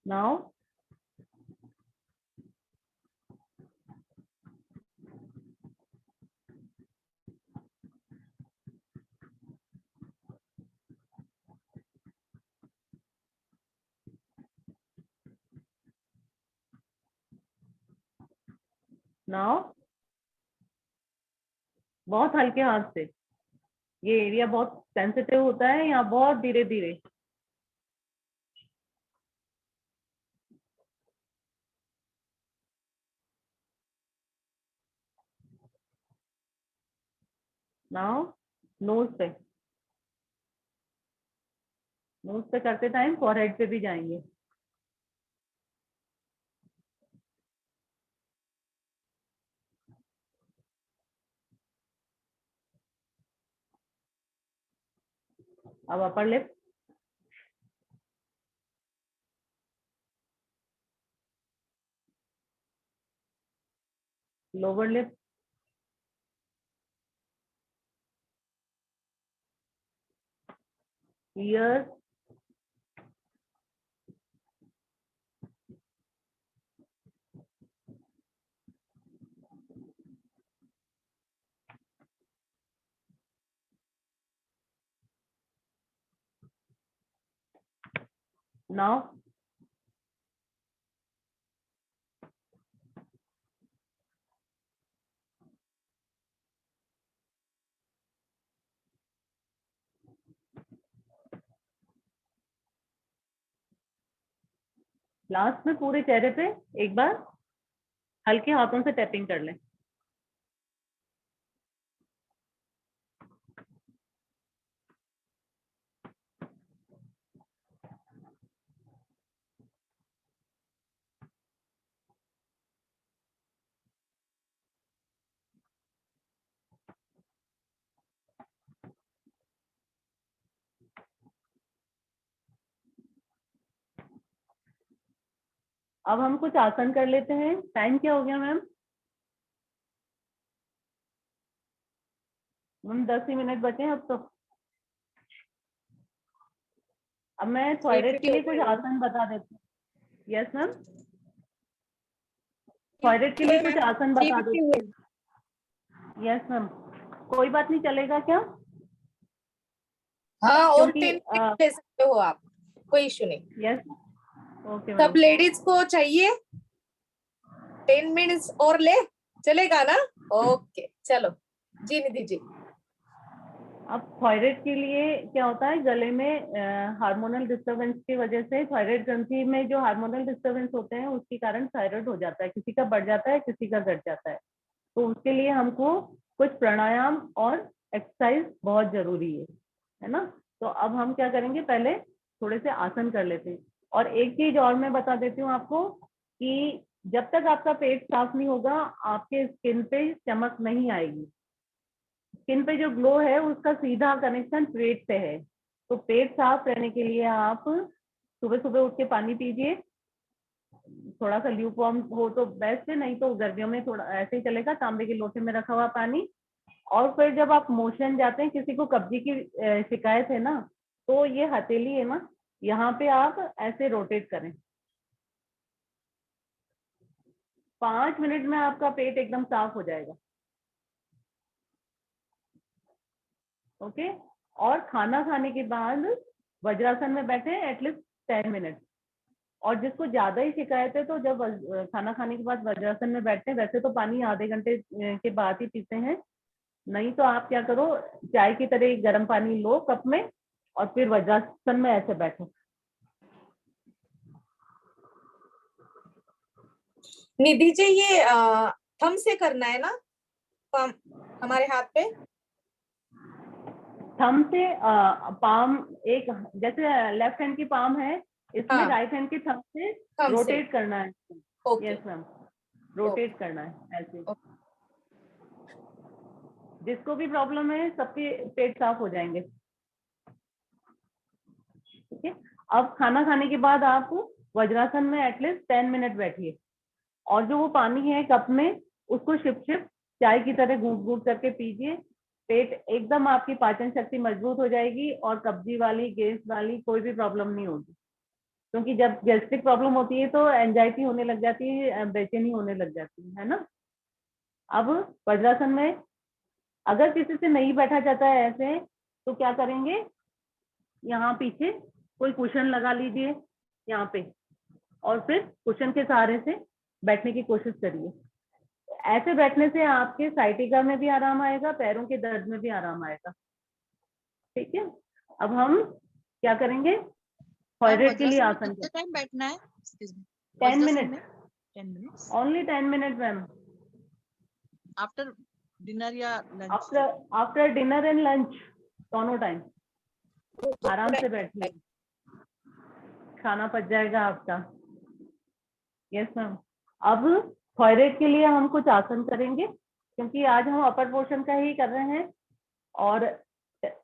नाउ बहुत हल्के हाथ से, ये एरिया बहुत सेंसिटिव होता है, यहाँ बहुत धीरे धीरे। नाउ नोज पे, नोज पे करते टाइम फॉरहेड पे भी जाएंगे। अब upper lip, lower lip, year, now last में पूरे चेहरे पे एक बार हल्के हाथों से टैपिंग कर लें। अब हम कुछ आसन कर लेते हैं। टाइम क्या हो गया मैम? 10 ही मिनट बचे हैं अब तो। अब मैं थॉयराइड के लिए कुछ आसन बता देती हूँ। यस मैम, थॉयराइड के लिए कुछ आसन बता देती हूँ। यस मैम, कोई बात नहीं, चलेगा क्या? हाँ, और क्योंकि 10 मिनट ले सकते हो आप, कोई इशू नहीं। यस ओके सब मैम। लेडीज को चाहिए 10 मिनट्स और ले, चलेगा ना? ओके चलो जी निधि जी। अब थायराइड के लिए क्या होता है, गले में हार्मोनल डिस्टरबेंस की वजह से थायराइड ग्रंथि में जो हार्मोनल डिस्टरबेंस होते हैं उसके कारण थायराइड हो जाता है, किसी का बढ़ जाता है किसी का घट जाता है। तो उसके लिए हमको कुछ प्राणायाम और एक्सरसाइज बहुत जरूरी है ना। तो अब हम क्या करेंगे, पहले थोड़े से आसन कर लेते हैं। और एक चीज और मैं बता देती हूँ आपको कि जब तक आपका पेट साफ नहीं होगा आपके स्किन पे चमक नहीं आएगी। स्किन पे जो ग्लो है उसका सीधा कनेक्शन पेट से है। तो पेट साफ रहने के लिए आप सुबह सुबह उठ के पानी पीजिए, थोड़ा सा ल्यूक वार्म हो तो बेस्ट है, नहीं तो गर्मियों में थोड़ा ऐसे ही चलेगा, तांबे के लोटे में रखा हुआ पानी। और फिर जब आप मोशन जाते हैं, किसी को कब्जी की शिकायत है ना, तो ये हथेली है ना, यहाँ पे आप ऐसे रोटेट करें। 5 मिनट में आपका पेट एकदम साफ हो जाएगा। ओके, और खाना खाने के बाद वज्रासन में बैठे एटलीस्ट 10 मिनट। और जिसको ज्यादा ही शिकायत है तो जब खाना खाने के बाद वज्रासन में बैठते हैं, वैसे तो पानी आधे घंटे के बाद ही पीते हैं, नहीं तो आप क्या करो, चाय की तरह गर्म पानी लो कप में और फिर वज्रासन में ऐसे बैठो। निधि जी ये थंब से करना है ना, palm हमारे हाथ पे? थंब से पाम एक, जैसे लेफ्ट हैंड की पाम है, इसमें हाँ, राइट हैंड की थंब से थंब से। रोटेट करना है। ओके यस मैम, रोटेट करना है ऐसे। जिसको भी प्रॉब्लम है सबके पेट साफ हो जाएंगे। ठीक है, अब खाना खाने के बाद आप वज्रासन में एटलीस्ट 10 मिनट बैठिए और जो वो पानी है कप में उसको शिप शिप चाय की तरह घूट घूट करके पीजिए। पेट एकदम, आपकी पाचन शक्ति मजबूत हो जाएगी और कब्जी वाली, गैस वाली कोई भी प्रॉब्लम नहीं होगी। क्योंकि जब गैस्ट्रिक प्रॉब्लम होती है तो एंजाइटी होने लग जाती है, बेचैनी होने लग जाती है ना। अब वज्रासन में अगर किसी से नहीं बैठा जाता है ऐसे, तो क्या करेंगे, यहाँ पीछे कोई कुशन लगा लीजिए यहाँ पे और फिर कुशन के सहारे से बैठने की कोशिश करिए। ऐसे बैठने से आपके साइटिका में भी आराम आएगा, पैरों के दर्द में भी आराम आएगा। ठीक है, अब हम क्या करेंगे, थॉयराइड के लिए आसन कितना टाइम बैठना है? 10 minute, 10 minutes only 10 minute ma'am. After dinner या lunch? After dinner and lunch, दोनों टाइम आराम से बैठिए, खाना पच जाएगा आपका। Yes ma'am. अब थॉयराइड के लिए हम कुछ आसन करेंगे, क्योंकि आज हम अपर पोर्शन का ही कर रहे हैं और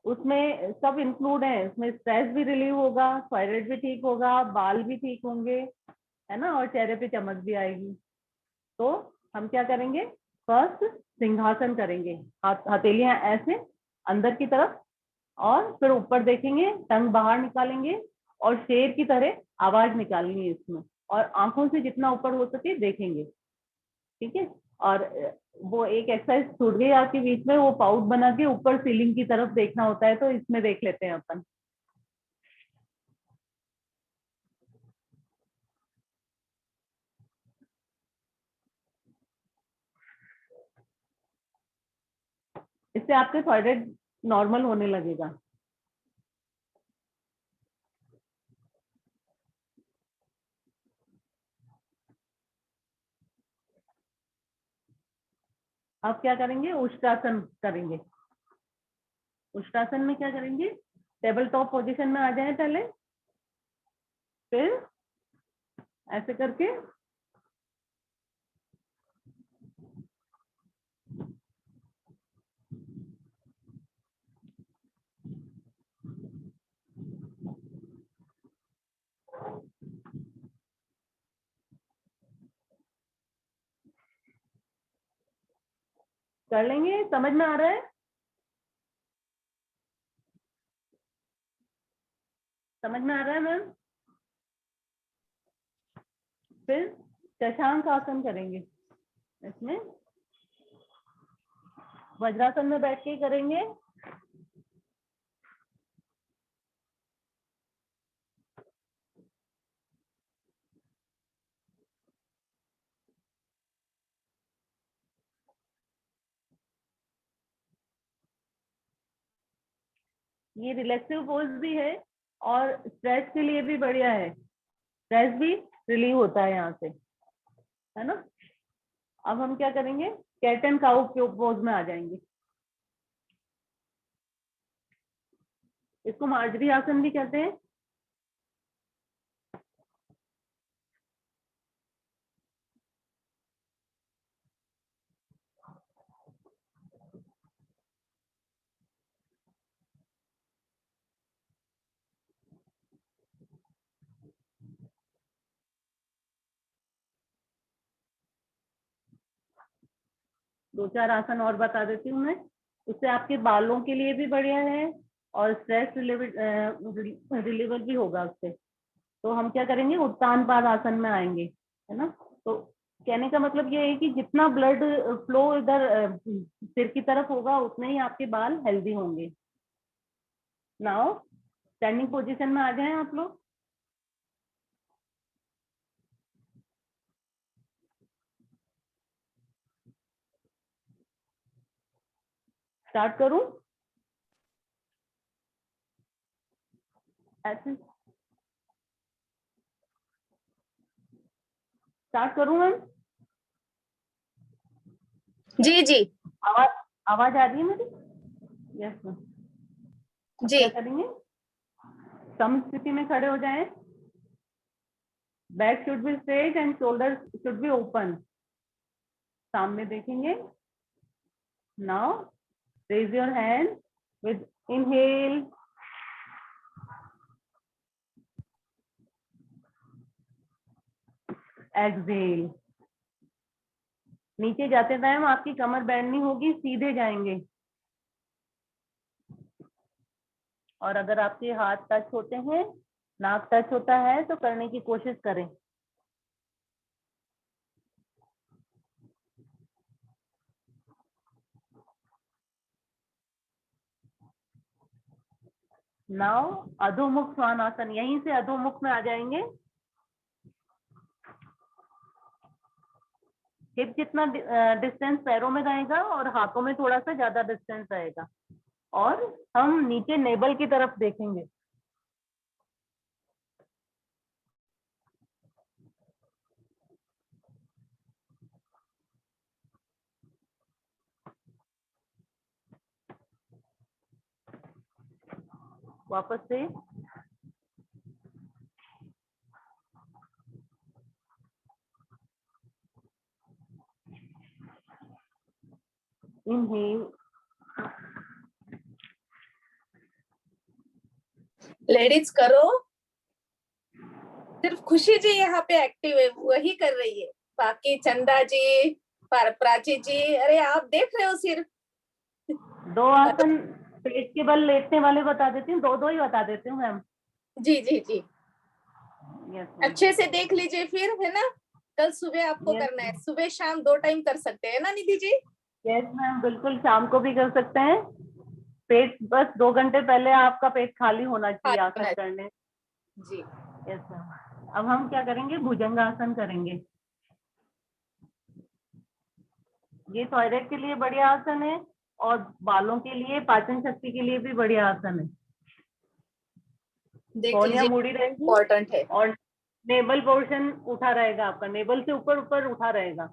उसमें सब इंक्लूड है। उसमें स्ट्रेस भी रिलीव होगा, थॉयराइड भी ठीक होगा, बाल भी ठीक होंगे, है ना, और चेहरे पे चमक भी आएगी। तो हम क्या करेंगे, फर्स्ट सिंहासन करेंगे, हथेलियां ऐसे अंदर की तरफ और फिर ऊपर देखेंगे, टंग बाहर निकालेंगे और शेर की तरह आवाज निकालनी है इसमें, और आंखों से जितना ऊपर हो सके देखेंगे। ठीक है, और वो एक एक्सरसाइज छूट गई आपके बीच में, वो पाउट बना के ऊपर सीलिंग की तरफ देखना होता है, तो इसमें देख लेते हैं अपन। इससे आपके थॉयराइड नॉर्मल होने लगेगा। अब क्या करेंगे, उष्ट्रासन करेंगे। उष्ट्रासन में क्या करेंगे, टेबल टॉप पोजीशन में आ जाए पहले, फिर ऐसे करके कर लेंगे। समझ में आ रहा है? समझ में आ रहा है मैम? फिर शशांक आसन करेंगे। इसमें वज्रासन में बैठ के ही करेंगे। ये रिलैक्सिव पोज भी है और स्ट्रेस के लिए भी बढ़िया है, स्ट्रेस भी रिलीव होता है यहाँ से, है ना। अब हम क्या करेंगे, कैट एंड काउ पोज में आ जाएंगे। इसको मार्जरी आसन भी कहते हैं। दो चार आसन और बता देती हूँ मैं, उससे आपके बालों के लिए भी बढ़िया है और स्ट्रेस रिलीवर भी होगा उससे। तो हम क्या करेंगे, उत्तान पाद आसन में आएंगे, है ना। तो कहने का मतलब ये है कि जितना ब्लड फ्लो इधर सिर की तरफ होगा उतने ही आपके बाल हेल्दी होंगे। नाउ स्टैंडिंग पोजीशन में आ जाएं आप लोग। स्टार्ट करूं? ऐसे स्टार्ट करूं मैम? जी जी आवाज आवाज आ रही है मेरी? Yes ma'am. जी। क्या करेंगे? सम स्थिति में खड़े हो जाएं। Back should be straight and shoulder should be open. सामने देखेंगे। Now raise your hand with inhale, exhale. नीचे जाते टाइम आपकी कमर बैंड नहीं होगी, सीधे जाएंगे। और अगर आपके हाथ टच होते हैं, नाक टच होता है, तो करने की कोशिश करें। नाउ अधोमुख स्वानासन, यहीं से अधोमुख में आ जाएंगे। हिप जितना डिस्टेंस पैरों में रहेगा और हाथों में थोड़ा सा ज्यादा डिस्टेंस रहेगा। और हम नीचे नेबल की तरफ देखेंगे। वापस से इनहेल, लेडीज करो, सिर्फ खुशी जी यहाँ पे एक्टिव है, वही कर रही है। बाकी चंदा जी, प्राची जी, अरे आप देख रहे हो सिर्फ। दो आसन पेट के बल लेटने वाले बता देती हूँ, दो ही बता देती हूँ मैम। जी जी जी यस अच्छे से देख लीजिए फिर, है ना। कल सुबह आपको Yes, करना है, सुबह शाम 2 टाइम कर सकते हैं ना निधि जी? यस मैम, बिल्कुल शाम को भी कर सकते हैं। पेट बस 2 घंटे पहले आपका पेट खाली होना चाहिए खाली आसन होना करने। जी। Yes ma'am. अब हम क्या करेंगे? भुजंगासन करेंगे। ये थायराइड के लिए बढ़िया आसन है और बालों के लिए, पाचन शक्ति के लिए भी बढ़िया आसन है। देख कौनिया लीजिए, मुड़ी रहेगी इम्पोर्टेंट है। और नेबल पोर्शन उठा रहेगा आपका, नेबल से ऊपर ऊपर उठा रहेगा।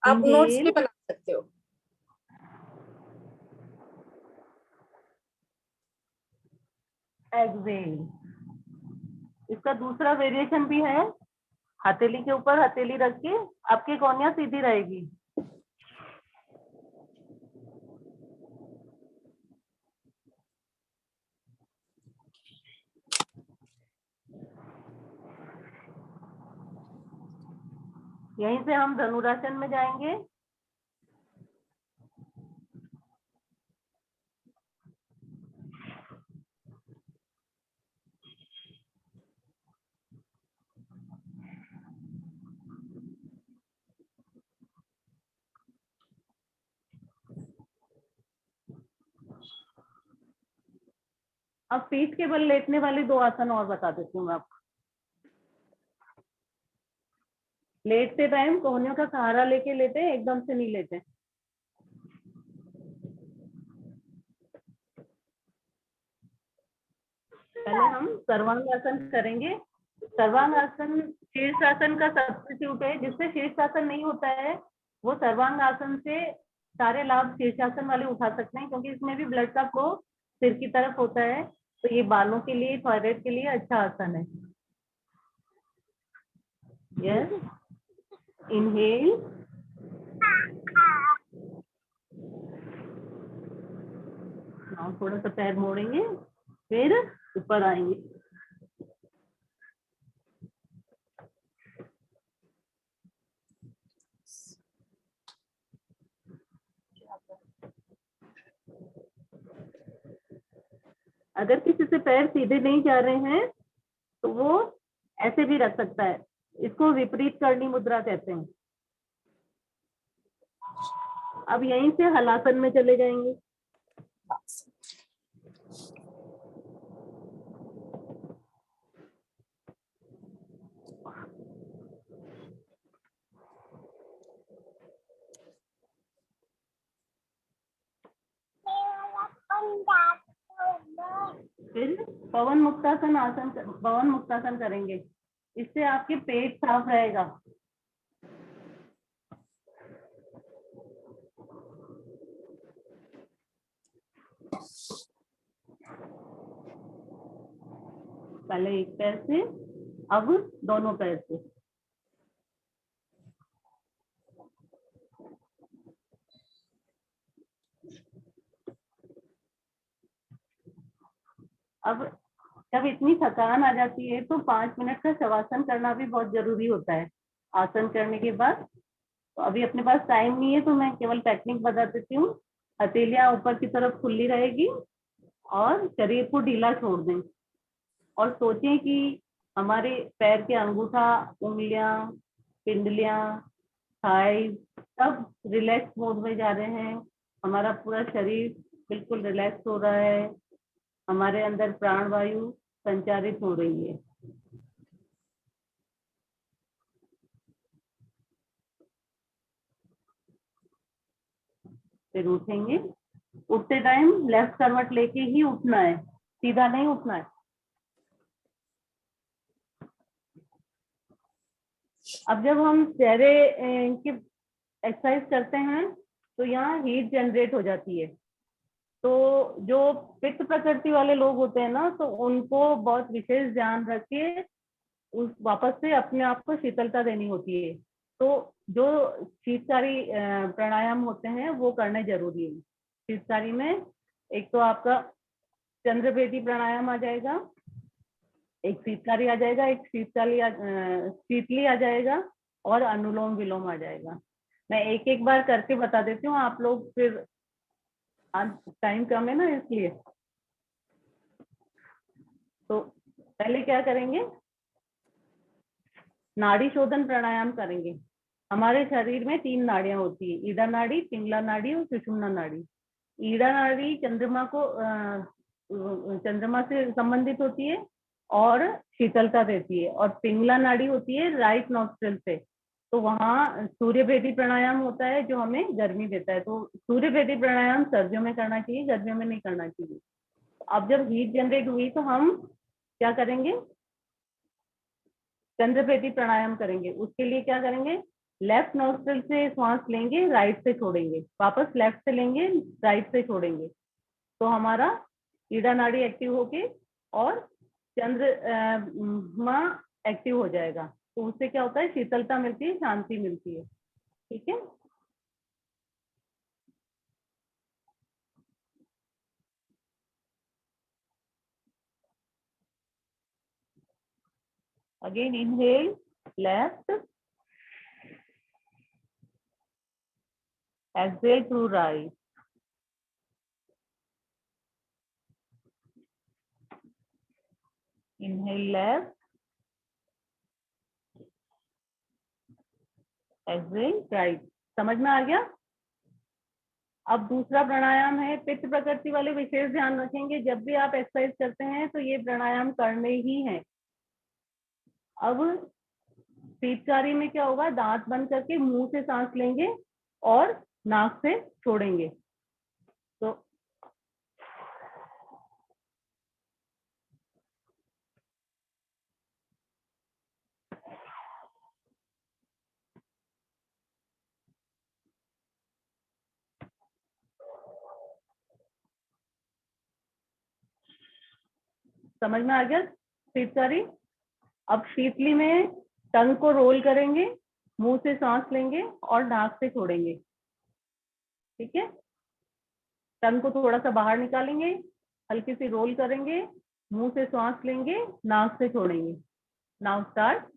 आप नोट्स Inhale, भी बना सकते हो। एक्सहेल। इसका दूसरा वेरिएशन भी है। हथेली के ऊपर हथेली रख के आपकी कौनिया सीधी रहेगी। यहीं से हम धनुरासन में जाएंगे। अब पीठ के बल लेटने वाले 2 आसन और बता देती हूँ मैं आपको। लेटते टाइम कोहनियों का सहारा लेके लेते हैं, एकदम से नहीं लेते। पहले हम सर्वांगासन करेंगे। सर्वांगासन शीर्षासन का सब्स्टिट्यूट है। जिससे शीर्षासन नहीं होता है वो सर्वांगासन से सारे लाभ शीर्षासन वाले उठा सकते हैं, क्योंकि इसमें भी ब्लड का फ्लो सिर की तरफ होता है। तो ये बालों के लिए, थायराइड के लिए अच्छा आसन है। यस, इनहेल, थोड़ा सा पैर मोड़ेंगे, फिर ऊपर आएंगे। अगर किसी से पैर सीधे नहीं जा रहे हैं तो वो ऐसे भी रख सकता है। इसको विपरीत करनी मुद्रा कहते हैं। अब यहीं से हलासन में चले जाएंगे। फिर पवन मुक्तासन आसन, पवन मुक्तासन करेंगे। इससे आपके पेट साफ रहेगा। पहले एक पैर से, अब दोनों पैर से। अब जब इतनी थकान आ जाती है तो 5 मिनट का शवासन करना भी बहुत जरूरी होता है आसन करने के बाद। तो अभी अपने पास टाइम नहीं है तो मैं केवल टेक्निक बता देती हूँ। हथेलियां ऊपर की तरफ खुली रहेगी और शरीर को ढीला छोड़ दें और सोचें कि हमारे पैर के अंगूठा, उंगलियां, पिंडलियां, थाइस सब रिलैक्स मोड में जा रहे हैं। हमारा पूरा शरीर बिल्कुल रिलैक्स हो रहा है। हमारे अंदर प्राण वायु संचारित हो रही है। फिर उठेंगे। उठते टाइम लेफ्ट करवट लेके ही उठना है, सीधा नहीं उठना है। अब जब हम चेहरे की एक्सरसाइज करते हैं तो यहाँ हीट जनरेट हो जाती है। तो जो पित्त प्रकृति वाले लोग होते हैं ना, तो उनको बहुत विशेष ध्यान रख के उस वापस से अपने आप को शीतलता देनी होती है। तो जो शीतकारी प्राणायाम होते हैं वो करने जरूरी है। शीतकारी में एक तो आपका चंद्रभेदी प्राणायाम आ जाएगा, एक शीतकारी आ जाएगा, एक शीतली आ जाएगा और अनुलोम विलोम आ जाएगा। मैं एक एक बार करके बता देती हूँ, आप लोग फिर टाइम कम है ना इसलिए। तो पहले क्या करेंगे, नाड़ी शोधन प्राणायाम करेंगे। हमारे शरीर में 3 नाड़ियां होती है, ईड़ा नाड़ी, पिंगला नाड़ी और सुषुम्ना नाड़ी। ईड़ा नाड़ी चंद्रमा से संबंधित होती है और शीतलता देती है, और पिंगला नाड़ी होती है राइट नॉस्ट्रिल से। तो वहाँ सूर्यभेदी प्राणायाम होता है जो हमें गर्मी देता है। तो सूर्यभेदी प्राणायाम सर्दियों में करना चाहिए, गर्मियों में नहीं करना चाहिए। अब जब हीट जनरेट हुई तो हम क्या करेंगे, चंद्रभेदी प्राणायाम करेंगे। उसके लिए क्या करेंगे, लेफ्ट नोस्ट्रिल से श्वास लेंगे, राइट से छोड़ेंगे, वापस लेफ्ट से लेंगे, राइट से छोड़ेंगे। तो हमारा ईड़ा नाड़ी एक्टिव होके और चंद्रमा एक्टिव हो जाएगा। तो उससे क्या होता है, शीतलता मिलती है, शांति मिलती है। ठीक है। Again inhale left, exhale through right. Inhale left, exhale right. समझ में आ गया। अब दूसरा प्राणायाम है पित्त प्रकृति वाले, विशेष ध्यान रखेंगे जब भी आप एक्सरसाइज करते हैं तो ये प्राणायाम करने ही हैं। अब शीतकारी में क्या होगा, दांत बंद करके मुंह से सांस लेंगे और नाक से छोड़ेंगे। तो समझ में आ गया शीतकारी। अब शीतली में टंग को रोल करेंगे, मुंह से सांस लेंगे और नाक से छोड़ेंगे। ठीक है। टंग को थोड़ा सा बाहर निकालेंगे, हल्की सी रोल करेंगे, मुंह से सांस लेंगे, नाक से छोड़ेंगे। Now start.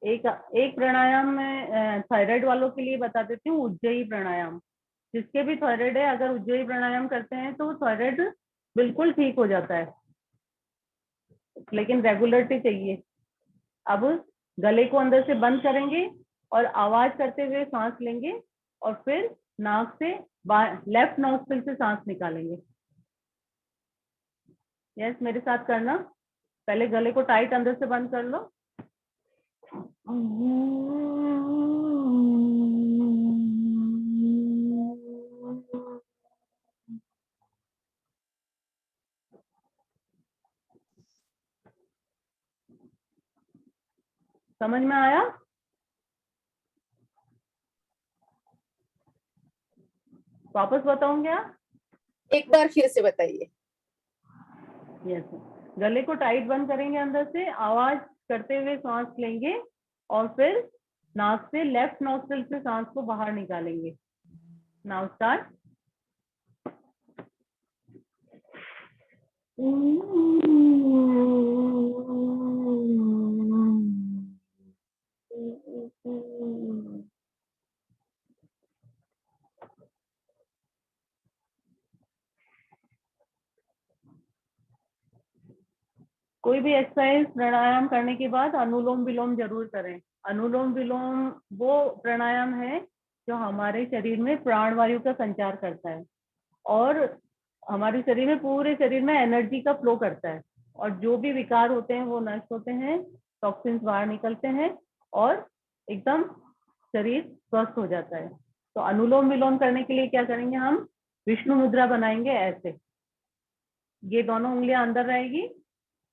एक प्राणायाम में थायराइड वालों के लिए बता देती हूँ, उज्जयी प्राणायाम। जिसके भी थायराइड है, अगर उज्जयी प्राणायाम करते हैं तो थायराइड बिल्कुल ठीक हो जाता है, लेकिन रेगुलरिटी चाहिए। अब गले को अंदर से बंद करेंगे और आवाज करते हुए सांस लेंगे और फिर नाक से लेफ्ट नोस्ट्रिल से सांस निकालेंगे। यस, मेरे साथ करना। पहले गले को टाइट अंदर से बंद कर लो। समझ में आया? वापस बताऊं क्या? एक बार फिर से बताइए। यस, गले को टाइट बंद करेंगे, अंदर से आवाज करते हुए सांस लेंगे और फिर नाक से लेफ्ट नोस्ट्रिल से सांस को बाहर निकालेंगे। Now start. कोई भी एक्सरसाइज प्राणायाम करने के बाद अनुलोम विलोम जरूर करें। अनुलोम विलोम वो प्राणायाम है जो हमारे शरीर में प्राण वायु का संचार करता है और हमारे शरीर में, पूरे शरीर में एनर्जी का फ्लो करता है और जो भी विकार होते हैं वो नष्ट होते हैं, टॉक्सिन्स बाहर निकलते हैं और एकदम शरीर स्वस्थ हो जाता है। तो अनुलोम विलोम करने के लिए क्या करेंगे, हम विष्णु मुद्रा बनाएंगे। ऐसे ये दोनों उंगलियां अंदर रहेगी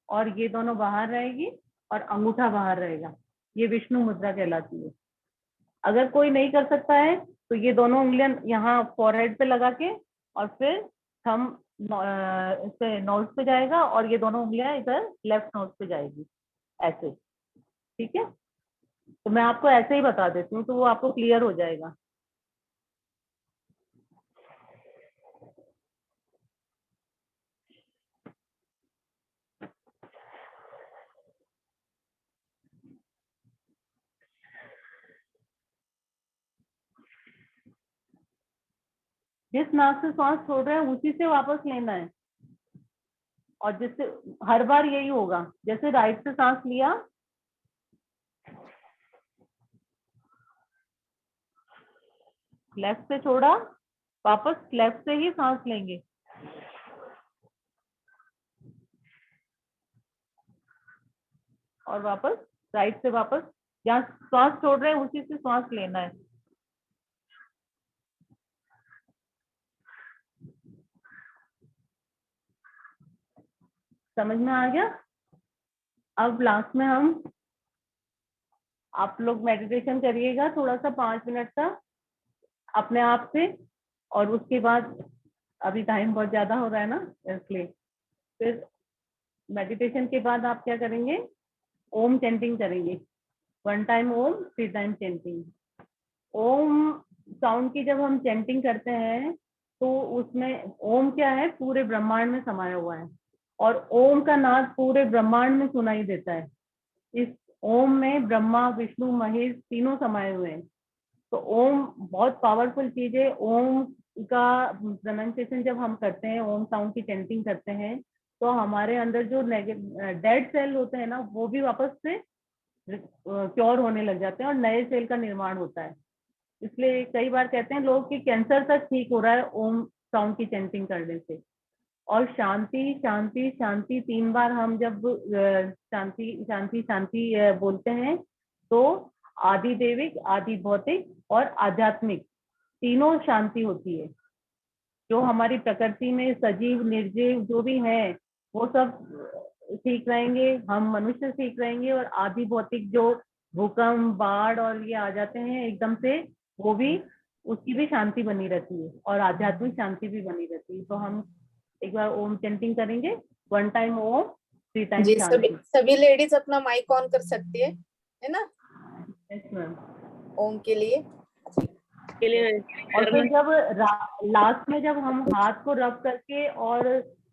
और ये दोनों बाहर रहेगी और अंगूठा बाहर रहेगा। ये विष्णु मुद्रा कहलाती है। अगर कोई नहीं कर सकता है तो ये दोनों उंगलियां यहाँ फॉरहेड पे लगा के और फिर थंब इसे नोज पे जाएगा और ये दोनों उंगलियां इधर लेफ्ट नोज पे जाएगी, ऐसे। ठीक है, तो मैं आपको ऐसे ही बता देती हूँ तो वो आपको क्लियर हो जाएगा। जिस नाक से सांस छोड़ रहे हैं उसी से वापस लेना है और जिससे हर बार यही होगा। जैसे राइट से सांस लिया, लेफ्ट से छोड़ा, वापस लेफ्ट से ही सांस लेंगे। और वापस राइट से, वापस जहाँ सांस छोड़ रहे हैं उसी से सांस लेना है। समझ में आ गया? अब लास्ट में हम, आप लोग मेडिटेशन करिएगा थोड़ा सा 5 मिनट का अपने आप से और उसके बाद, अभी टाइम बहुत ज्यादा हो रहा है ना, इसलिए फिर मेडिटेशन के बाद आप क्या करेंगे, ओम चैंटिंग करेंगे। 1 टाइम ओम, 3 टाइम चैंटिंग। ओम साउंड की जब हम चैंटिंग करते हैं तो उसमें ओम क्या है, पूरे ब्रह्मांड में समाया हुआ है और ओम का नाद पूरे ब्रह्मांड में सुनाई देता है। इस ओम में ब्रह्मा, विष्णु, महेश तीनों समाये हुए हैं। तो ओम बहुत पावरफुल चीज है। ओम का प्रोनाउंसिएशन जब हम करते हैं, ओम साउंड की चैंटिंग करते हैं, तो हमारे अंदर जो डेड सेल होते हैं ना, वो भी वापस से क्योर होने लग जाते हैं और नए सेल का निर्माण होता है। इसलिए कई बार कहते हैं लोग कि कैंसर तक ठीक हो रहा है ओम साउंड की चैंटिंग करने से। और शांति शांति शांति 3 बार हम जब शांति शांति शांति बोलते हैं तो आदि देविक, आदि भौतिक और आध्यात्मिक तीनों शांति होती है। जो हमारी प्रकृति में सजीव निर्जीव जो भी है वो सब ठीक रहेंगे, हम मनुष्य ठीक रहेंगे और आदि भौतिक जो भूकंप, बाढ़ और ये आ जाते हैं एकदम से, वो भी, उसकी भी शांति बनी रहती है और आध्यात्मिक शांति भी बनी रहती है। तो हम एक बार ओम चैंटिंग करेंगे। 1 टाइम ओम, 3 टाइम जी, शांति। सभी लेडीज अपना माइक ऑन कर सकती है ना? Yes ma'am. ओम के लिए। और फिर जब लास्ट में जब हम हाथ को रब करके और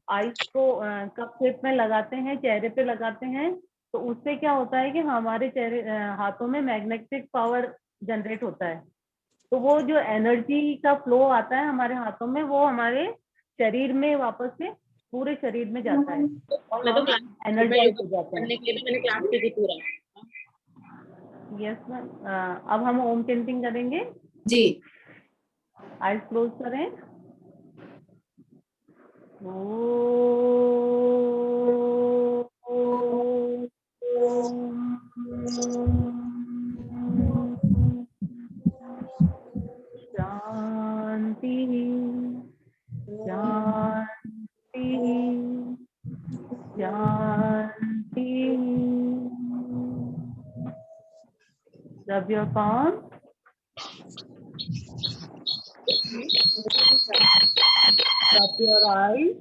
आइस को कप शेप में लगाते हैं, चेहरे पे लगाते हैं, तो उससे क्या होता है कि हमारे चेहरे हाथों में मैग्नेटिक पावर जनरेट होता है। तो वो जो एनर्जी का फ्लो आता है हमारे हाथों में, वो हमारे शरीर में वापस से पूरे शरीर में जाता है और हम एनर्जाइज हो जाते हैं। Yes ma'am. अब हम ओम चैंटिंग करेंगे। जी। आइज क्लोज करें। शांति शांति शांति। Rub your palm. Rub your eyes.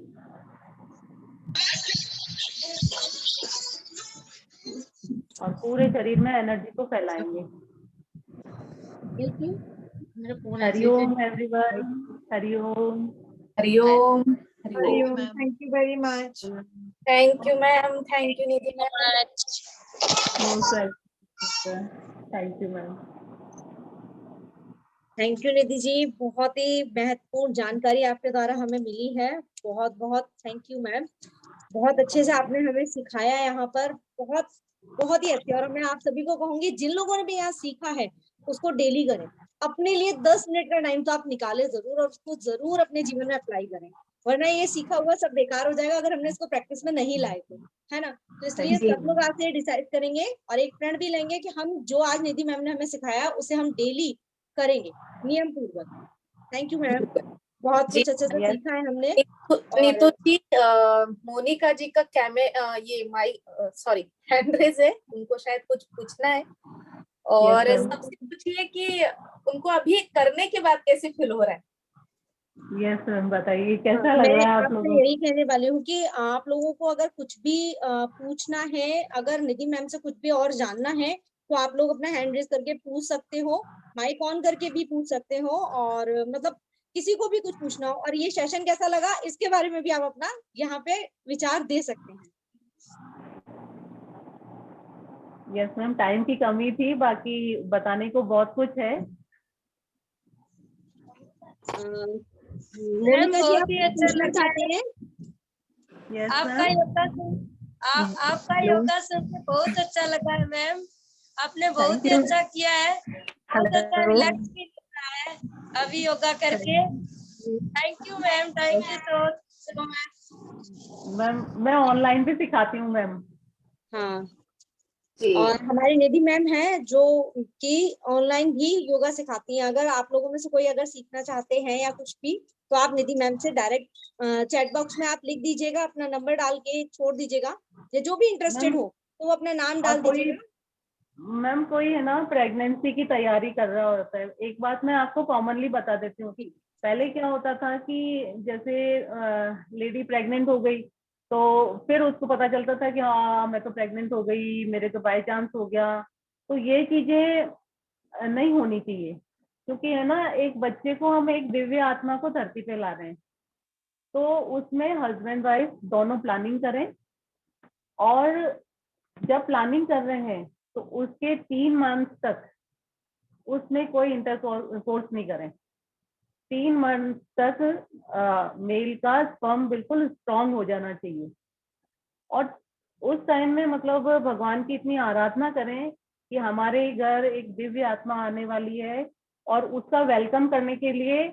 और पूरे शरीर में एनर्जी को फैलाएंगे। हरिओम एवरीवन, हरिओम। हरिओम। हरिओम। Thank you very much. Thank you ma'am, thank you Nidhi ma'am. Thank you ma'am. Thank you Nidhi ji, बहुत ही महत्वपूर्ण जानकारी आपके द्वारा हमें मिली है। बहुत बहुत थैंक यू मैम। बहुत अच्छे से आपने हमें सिखाया यहाँ पर, बहुत बहुत ही अच्छे। और मैं आप सभी को कहूंगी, जिन लोगों ने भी यहाँ सीखा है उसको डेली करें। अपने लिए 10 मिनट का टाइम तो आप निकालें जरूर, और उसको जरूर अपने जीवन में अप्लाई करें, वरना ये सीखा हुआ सब बेकार हो जाएगा अगर हमने इसको प्रैक्टिस में नहीं लाए तो, है ना। तो इसलिए सब लोग आज से डिसाइड करेंगे और एक प्रण भी लेंगे कि हम जो आज निधि मैम ने हमें सिखाया उसे हम डेली करेंगे नियम पूर्वक। थैंक यू मैम, बहुत कुछ अच्छे से सीखा है हमने। नीतू जी, मोनिका जी का ये सॉरी हैंड रेज है, उनको शायद कुछ पूछना है। और सबसे पूछिए कि उनको अभी करने के बाद कैसे फील हो रहा है। यस मैम, बताइए कैसा लग रहा है आप लोगों को? यही कहने वाली हूँ कि आप लोगों को अगर कुछ भी पूछना है, अगर निधि मैम से कुछ भी और जानना है तो आप लोग अपना हैंड रेज करके पूछ सकते हो, माइक ऑन करके भी पूछ सकते हो, और मतलब किसी को भी कुछ पूछना हो। और ये सेशन कैसा लगा इसके बारे में भी आप अपना यहाँ पे विचार दे सकते हैं। यस मैम, टाइम की कमी थी, बाकी बताने को बहुत कुछ है। मोनिका जी, आप पूछना चाहते हैं? आपका योगा सुन के बहुत अच्छा लगा है मैम, आपने बहुत ही अच्छा किया है, बहुत अच्छा रिलैक्स फील हो रहा है अभी योगा करके। Thank you ma'am, thank you so much ma'am. मैं ऑनलाइन भी सिखाती हूँ मैम। हाँ, और हमारी निधि मैम है जो कि ऑनलाइन भी योगा सिखाती हैं। अगर आप लोगों में से कोई अगर सीखना चाहते हैं या कुछ भी, तो आप निधि मैम से डायरेक्ट चैट बॉक्स में आप लिख दीजिएगा, अपना नंबर डाल के छोड़ दीजिएगा, या जो भी इंटरेस्टेड हो तो वो अपना नाम डाल दीजिएगा। मैम कोई है ना प्रेगनेंसी की तैयारी कर रहा होता है, एक बात मैं आपको कॉमनली बता देती हूँ कि पहले क्या होता था कि जैसे लेडी प्रेग्नेंट हो गई तो फिर उसको पता चलता था कि हाँ मैं तो प्रेग्नेंट हो गई, मेरे तो बाय चांस हो गया। तो ये चीजें नहीं होनी चाहिए, क्योंकि है ना एक बच्चे को हम एक दिव्य आत्मा को धरती पे ला रहे हैं, तो उसमें हस्बैंड वाइफ दोनों प्लानिंग करें। और जब प्लानिंग कर रहे हैं तो उसके 3 मंथ तक उसमें कोई इंटरकोर्स नहीं करें। 3 मंथ तक मेल का स्पर्म बिल्कुल स्ट्रांग हो जाना चाहिए। और उस टाइम में मतलब भगवान की इतनी आराधना करें कि हमारे घर एक दिव्य आत्मा आने वाली है, और उसका वेलकम करने के लिए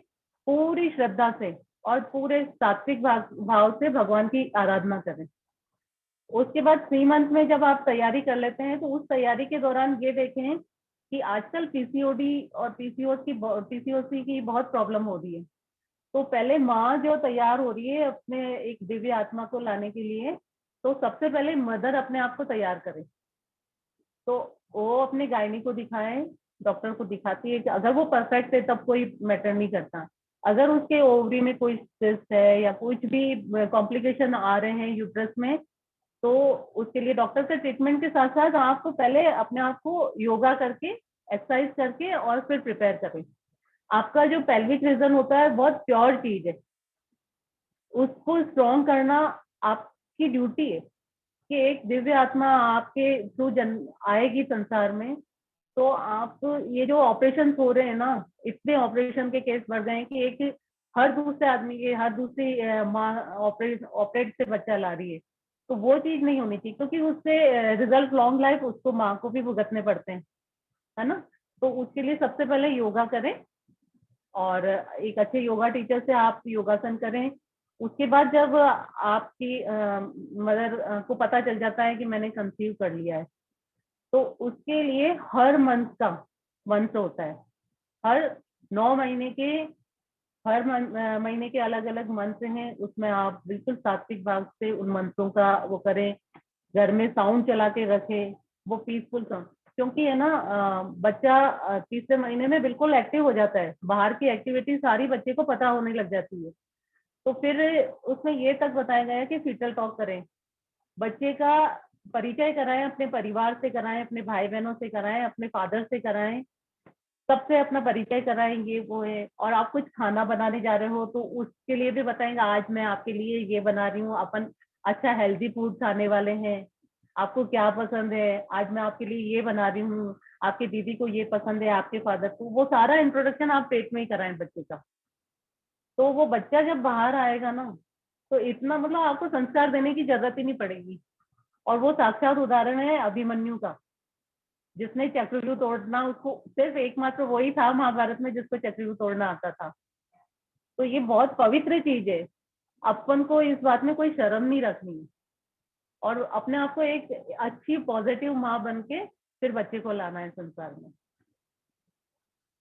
पूरी श्रद्धा से और पूरे सात्विक भाव से भगवान की आराधना करें। उसके बाद 3 मंथ में जब आप तैयारी कर लेते हैं तो उस तैयारी के दौरान ये देखें कि आजकल पीसीओडी और पीसीओसी की बहुत प्रॉब्लम हो रही है। तो पहले माँ जो तैयार हो रही है अपने एक दिव्य आत्मा को लाने के लिए, तो सबसे पहले मदर अपने आप को तैयार करे। तो वो अपने गायनी को दिखाएं, डॉक्टर को दिखाती है कि अगर वो परफेक्ट है तब कोई मैटर नहीं करता। अगर उसके ओवरी में कोई सिस्ट है या कुछ भी कॉम्प्लिकेशन आ रहे हैं यूट्रस में, तो उसके लिए डॉक्टर से ट्रीटमेंट के साथ साथ आपको पहले अपने आप को योगा करके, एक्सरसाइज करके और फिर प्रिपेयर करें। आपका जो पेल्विक रीजन होता है बहुत प्योर चीज है, उसको स्ट्रॉन्ग करना आपकी ड्यूटी है कि एक दिव्य आत्मा आपके थ्रू आएगी संसार में। तो आप ये जो ऑपरेशन हो रहे हैं ना, इतने ऑपरेशन के केस बढ़ गए हैं कि एक हर दूसरे आदमी के, हर दूसरी माँ ऑपरेट से बच्चा ला रही है। तो वो चीज नहीं होनी चाहिए, क्योंकि उससे रिजल्ट लॉन्ग लाइफ उसको माँ को भी भुगतने पड़ते हैं, है ना। तो उसके लिए सबसे पहले योगा करें, और एक अच्छे योगा टीचर से आप योगासन करें। उसके बाद जब आपकी मदर को पता चल जाता है कि मैंने कंसीव कर लिया है, तो उसके लिए हर मंथ का मंत्र होता है। हर 9 महीने के हर महीने के अलग अलग मंत्र हैं, उसमें आप बिल्कुल सात्विक भाव से उन मंत्रों का वो करें। घर में साउंड चला के रखें, वो पीसफुल साउंड, क्योंकि है ना बच्चा तीसरे महीने में बिल्कुल एक्टिव हो जाता है, बाहर की एक्टिविटी सारी बच्चे को पता होने लग जाती है। तो फिर उसमें ये तक बताया गया है कि फीटल टॉक करें, बच्चे का परिचय कराएं, अपने परिवार से कराएं, अपने भाई बहनों से कराएं, अपने फादर से कराएं, सबसे अपना परिचय कराएं, ये वो है। और आप कुछ खाना बनाने जा रहे हो तो उसके लिए भी बताएंगे, आज मैं आपके लिए ये बना रही हूँ, अपन अच्छा हेल्दी फूड खाने वाले हैं, आपको क्या पसंद है, आज मैं आपके लिए ये बना रही हूँ, आपकी दीदी को ये पसंद है, आपके फादर को। वो सारा इंट्रोडक्शन आप पेट में ही कराएं बच्चे का। तो वो बच्चा जब बाहर आएगा ना, तो इतना मतलब आपको संस्कार देने की जरूरत ही नहीं पड़ेगी। और वो साक्षात उदाहरण है अभिमन्यु का, जिसने चक्रव्यूह तोड़ना, उसको सिर्फ एकमात्र वही था महाभारत में जिसको चक्रव्यूह तोड़ना आता था। तो ये बहुत पवित्र चीज है, अपन को इस बात में कोई शर्म नहीं रखनी, और अपने आप को एक अच्छी पॉजिटिव माँ बन के फिर बच्चे को लाना है संसार में।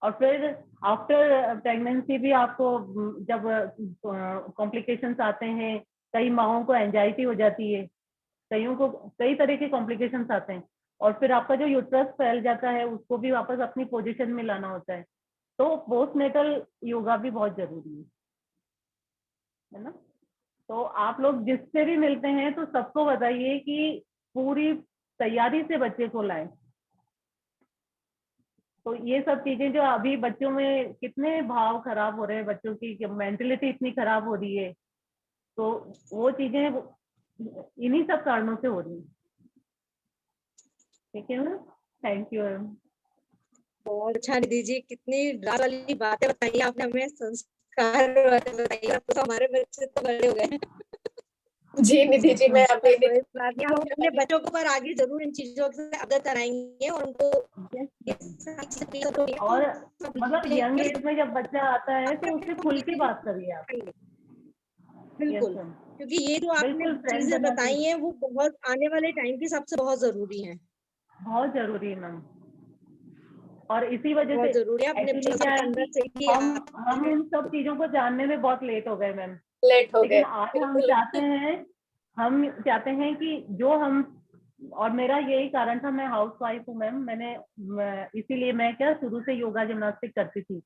और फिर आफ्टर प्रेगनेंसी भी आपको जब कॉम्प्लिकेशंस आते हैं, कई माओं को एंजाइटी हो जाती है, कईयों को कई तरह के कॉम्प्लिकेशंस आते हैं, और फिर आपका जो यूट्रस फैल जाता है उसको भी वापस अपनी पोजीशन में लाना होता है। तो पोस्टनेटल योगा भी बहुत जरूरी है ना। तो आप लोग जिससे भी मिलते हैं तो सबको बताइए कि पूरी तैयारी से बच्चे को लाएं। तो ये सब चीजें जो अभी बच्चों में कितने भाव खराब हो रहे हैं, बच्चों की मेंटलिटी इतनी खराब हो रही है, तो वो चीजें इन्हीं सब कारणों से हो रही है। ठीक है ना, थैंक यू। बहुत अच्छा निधि जी, कितनी राज वाली बातें बताई आपने हमें, संस्कार बातें बताई। अब तो हमारे बच्चे तो बड़े हो गए। जी निधि जी, मैं अभी तो इस बात में हम अपने बच्चों को पर आगे जरूर इन चीजों से अवगत कराएंगे और उनको और मतलब यंग एज में जब बच्चा आता है तो उससे खुल के बात करिए आप। बिल्कुल, क्योंकि ये जो आपने चीजें बताई हैं वो बहुत आने वाले टाइम के हिसाब से बहुत जरूरी है। बहुत जरूरी है मैम, और इसी वजह से जरूरी है अपने एक्चुअली क्या है कि हम इन सब चीजों को जानने में बहुत लेट हो गए मैम, लेट हो गए। लेकिन आज हम चाहते हैं कि जो हम, और मेरा यही कारण था, मैं हाउस वाइफ हूँ मैम, इसीलिए मैं क्या शुरू से योगा जिम्नास्टिक करती थी,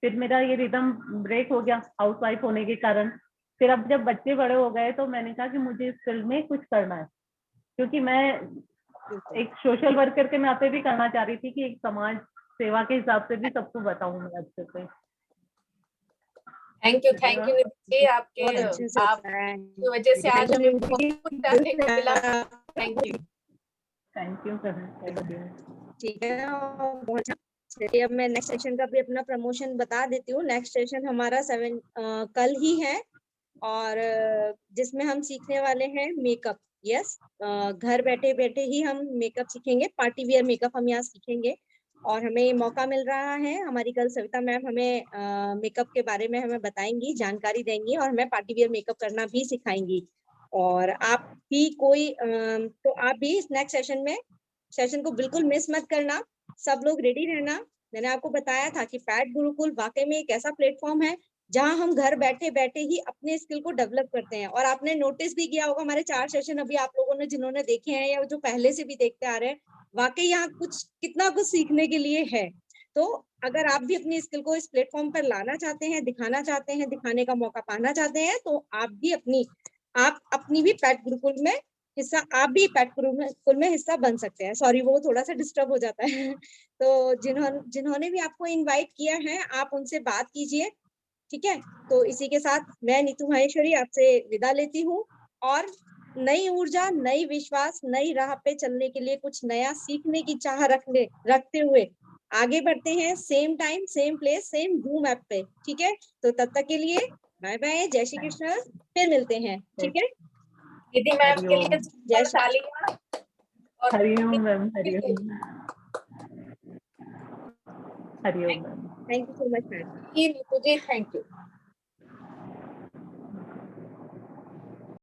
फिर मेरा ये रिदम ब्रेक हो गया हाउस वाइफ होने के कारण। फिर अब जब बच्चे बड़े हो गए तो मैंने कहा कि मुझे इस फील्ड में कुछ करना है, क्योंकि मैं एक सोशल वर्कर के नाते भी करना चाह रही थी कि एक समाज सेवा के हिसाब से भी सबको बताऊं मैं अच्छे से। थैंक यू निधि जी, आपकी वजह से आज हमें बहुत जानने को मिला। Thank you. ठीक है, बहुत चलिए अब मैं नेक्स्ट सेशन का भी अपना प्रमोशन बता देती हूँ। नेक्स्ट सेशन हमारा कल ही है, और जिसमें हम सीखने वाले हैं मेकअप। यस, घर बैठे बैठे ही हम मेकअप सीखेंगे, पार्टी वियर मेकअप हम यहाँ सीखेंगे। और हमें मौका मिल रहा है, हमारी कल सविता मैम हमें मेकअप के बारे में हमें बताएंगी, जानकारी देंगी, और हमें पार्टी वियर मेकअप करना भी सिखाएंगी। और आप भी तो आप भी इस नेक्स्ट सेशन को बिल्कुल मिस मत करना, सब लोग रेडी रहना। मैंने आपको बताया था कि पैट गुरुकुल वाकई में एक ऐसा प्लेटफॉर्म है जहां हम घर बैठे बैठे ही अपने स्किल को डेवलप करते हैं। और आपने नोटिस भी किया होगा, हमारे 4 सेशन अभी आप लोगों ने जिन्होंने देखे हैं या जो पहले से भी देखते आ रहे हैं, वाकई यहाँ कितना कुछ सीखने के लिए है। तो अगर आप भी अपनी स्किल को इस प्लेटफॉर्म पर लाना चाहते हैं, दिखाना चाहते हैं, दिखाने का मौका पाना चाहते हैं, तो आप अपनी भी पैट गुरुकुल में हिस्सा, आप भी पैट गुरुकुल में हिस्सा बन सकते हैं। सॉरी, वो थोड़ा सा डिस्टर्ब हो जाता है। तो जिन्होंने भी आपको इनवाइट किया है, आप उनसे बात कीजिए। ठीक है, तो इसी के साथ मैं नीतू माहेश्वरी आपसे विदा लेती हूँ, और नई ऊर्जा, नई विश्वास, नई राह पे चलने के लिए, कुछ नया सीखने की चाह रखते हुए आगे बढ़ते हैं। Same time, same place, same zoom app पे। ठीक है, तो तब तक के लिए बाय बाय, जय श्री कृष्ण, फिर मिलते हैं। ठीक है, दीदी मैम के लिए जय तालियां। Hariom ma'am, Hariom. Hariom ma'am. Thank you so much ma'am. जी नीतू जी, थैंक यू।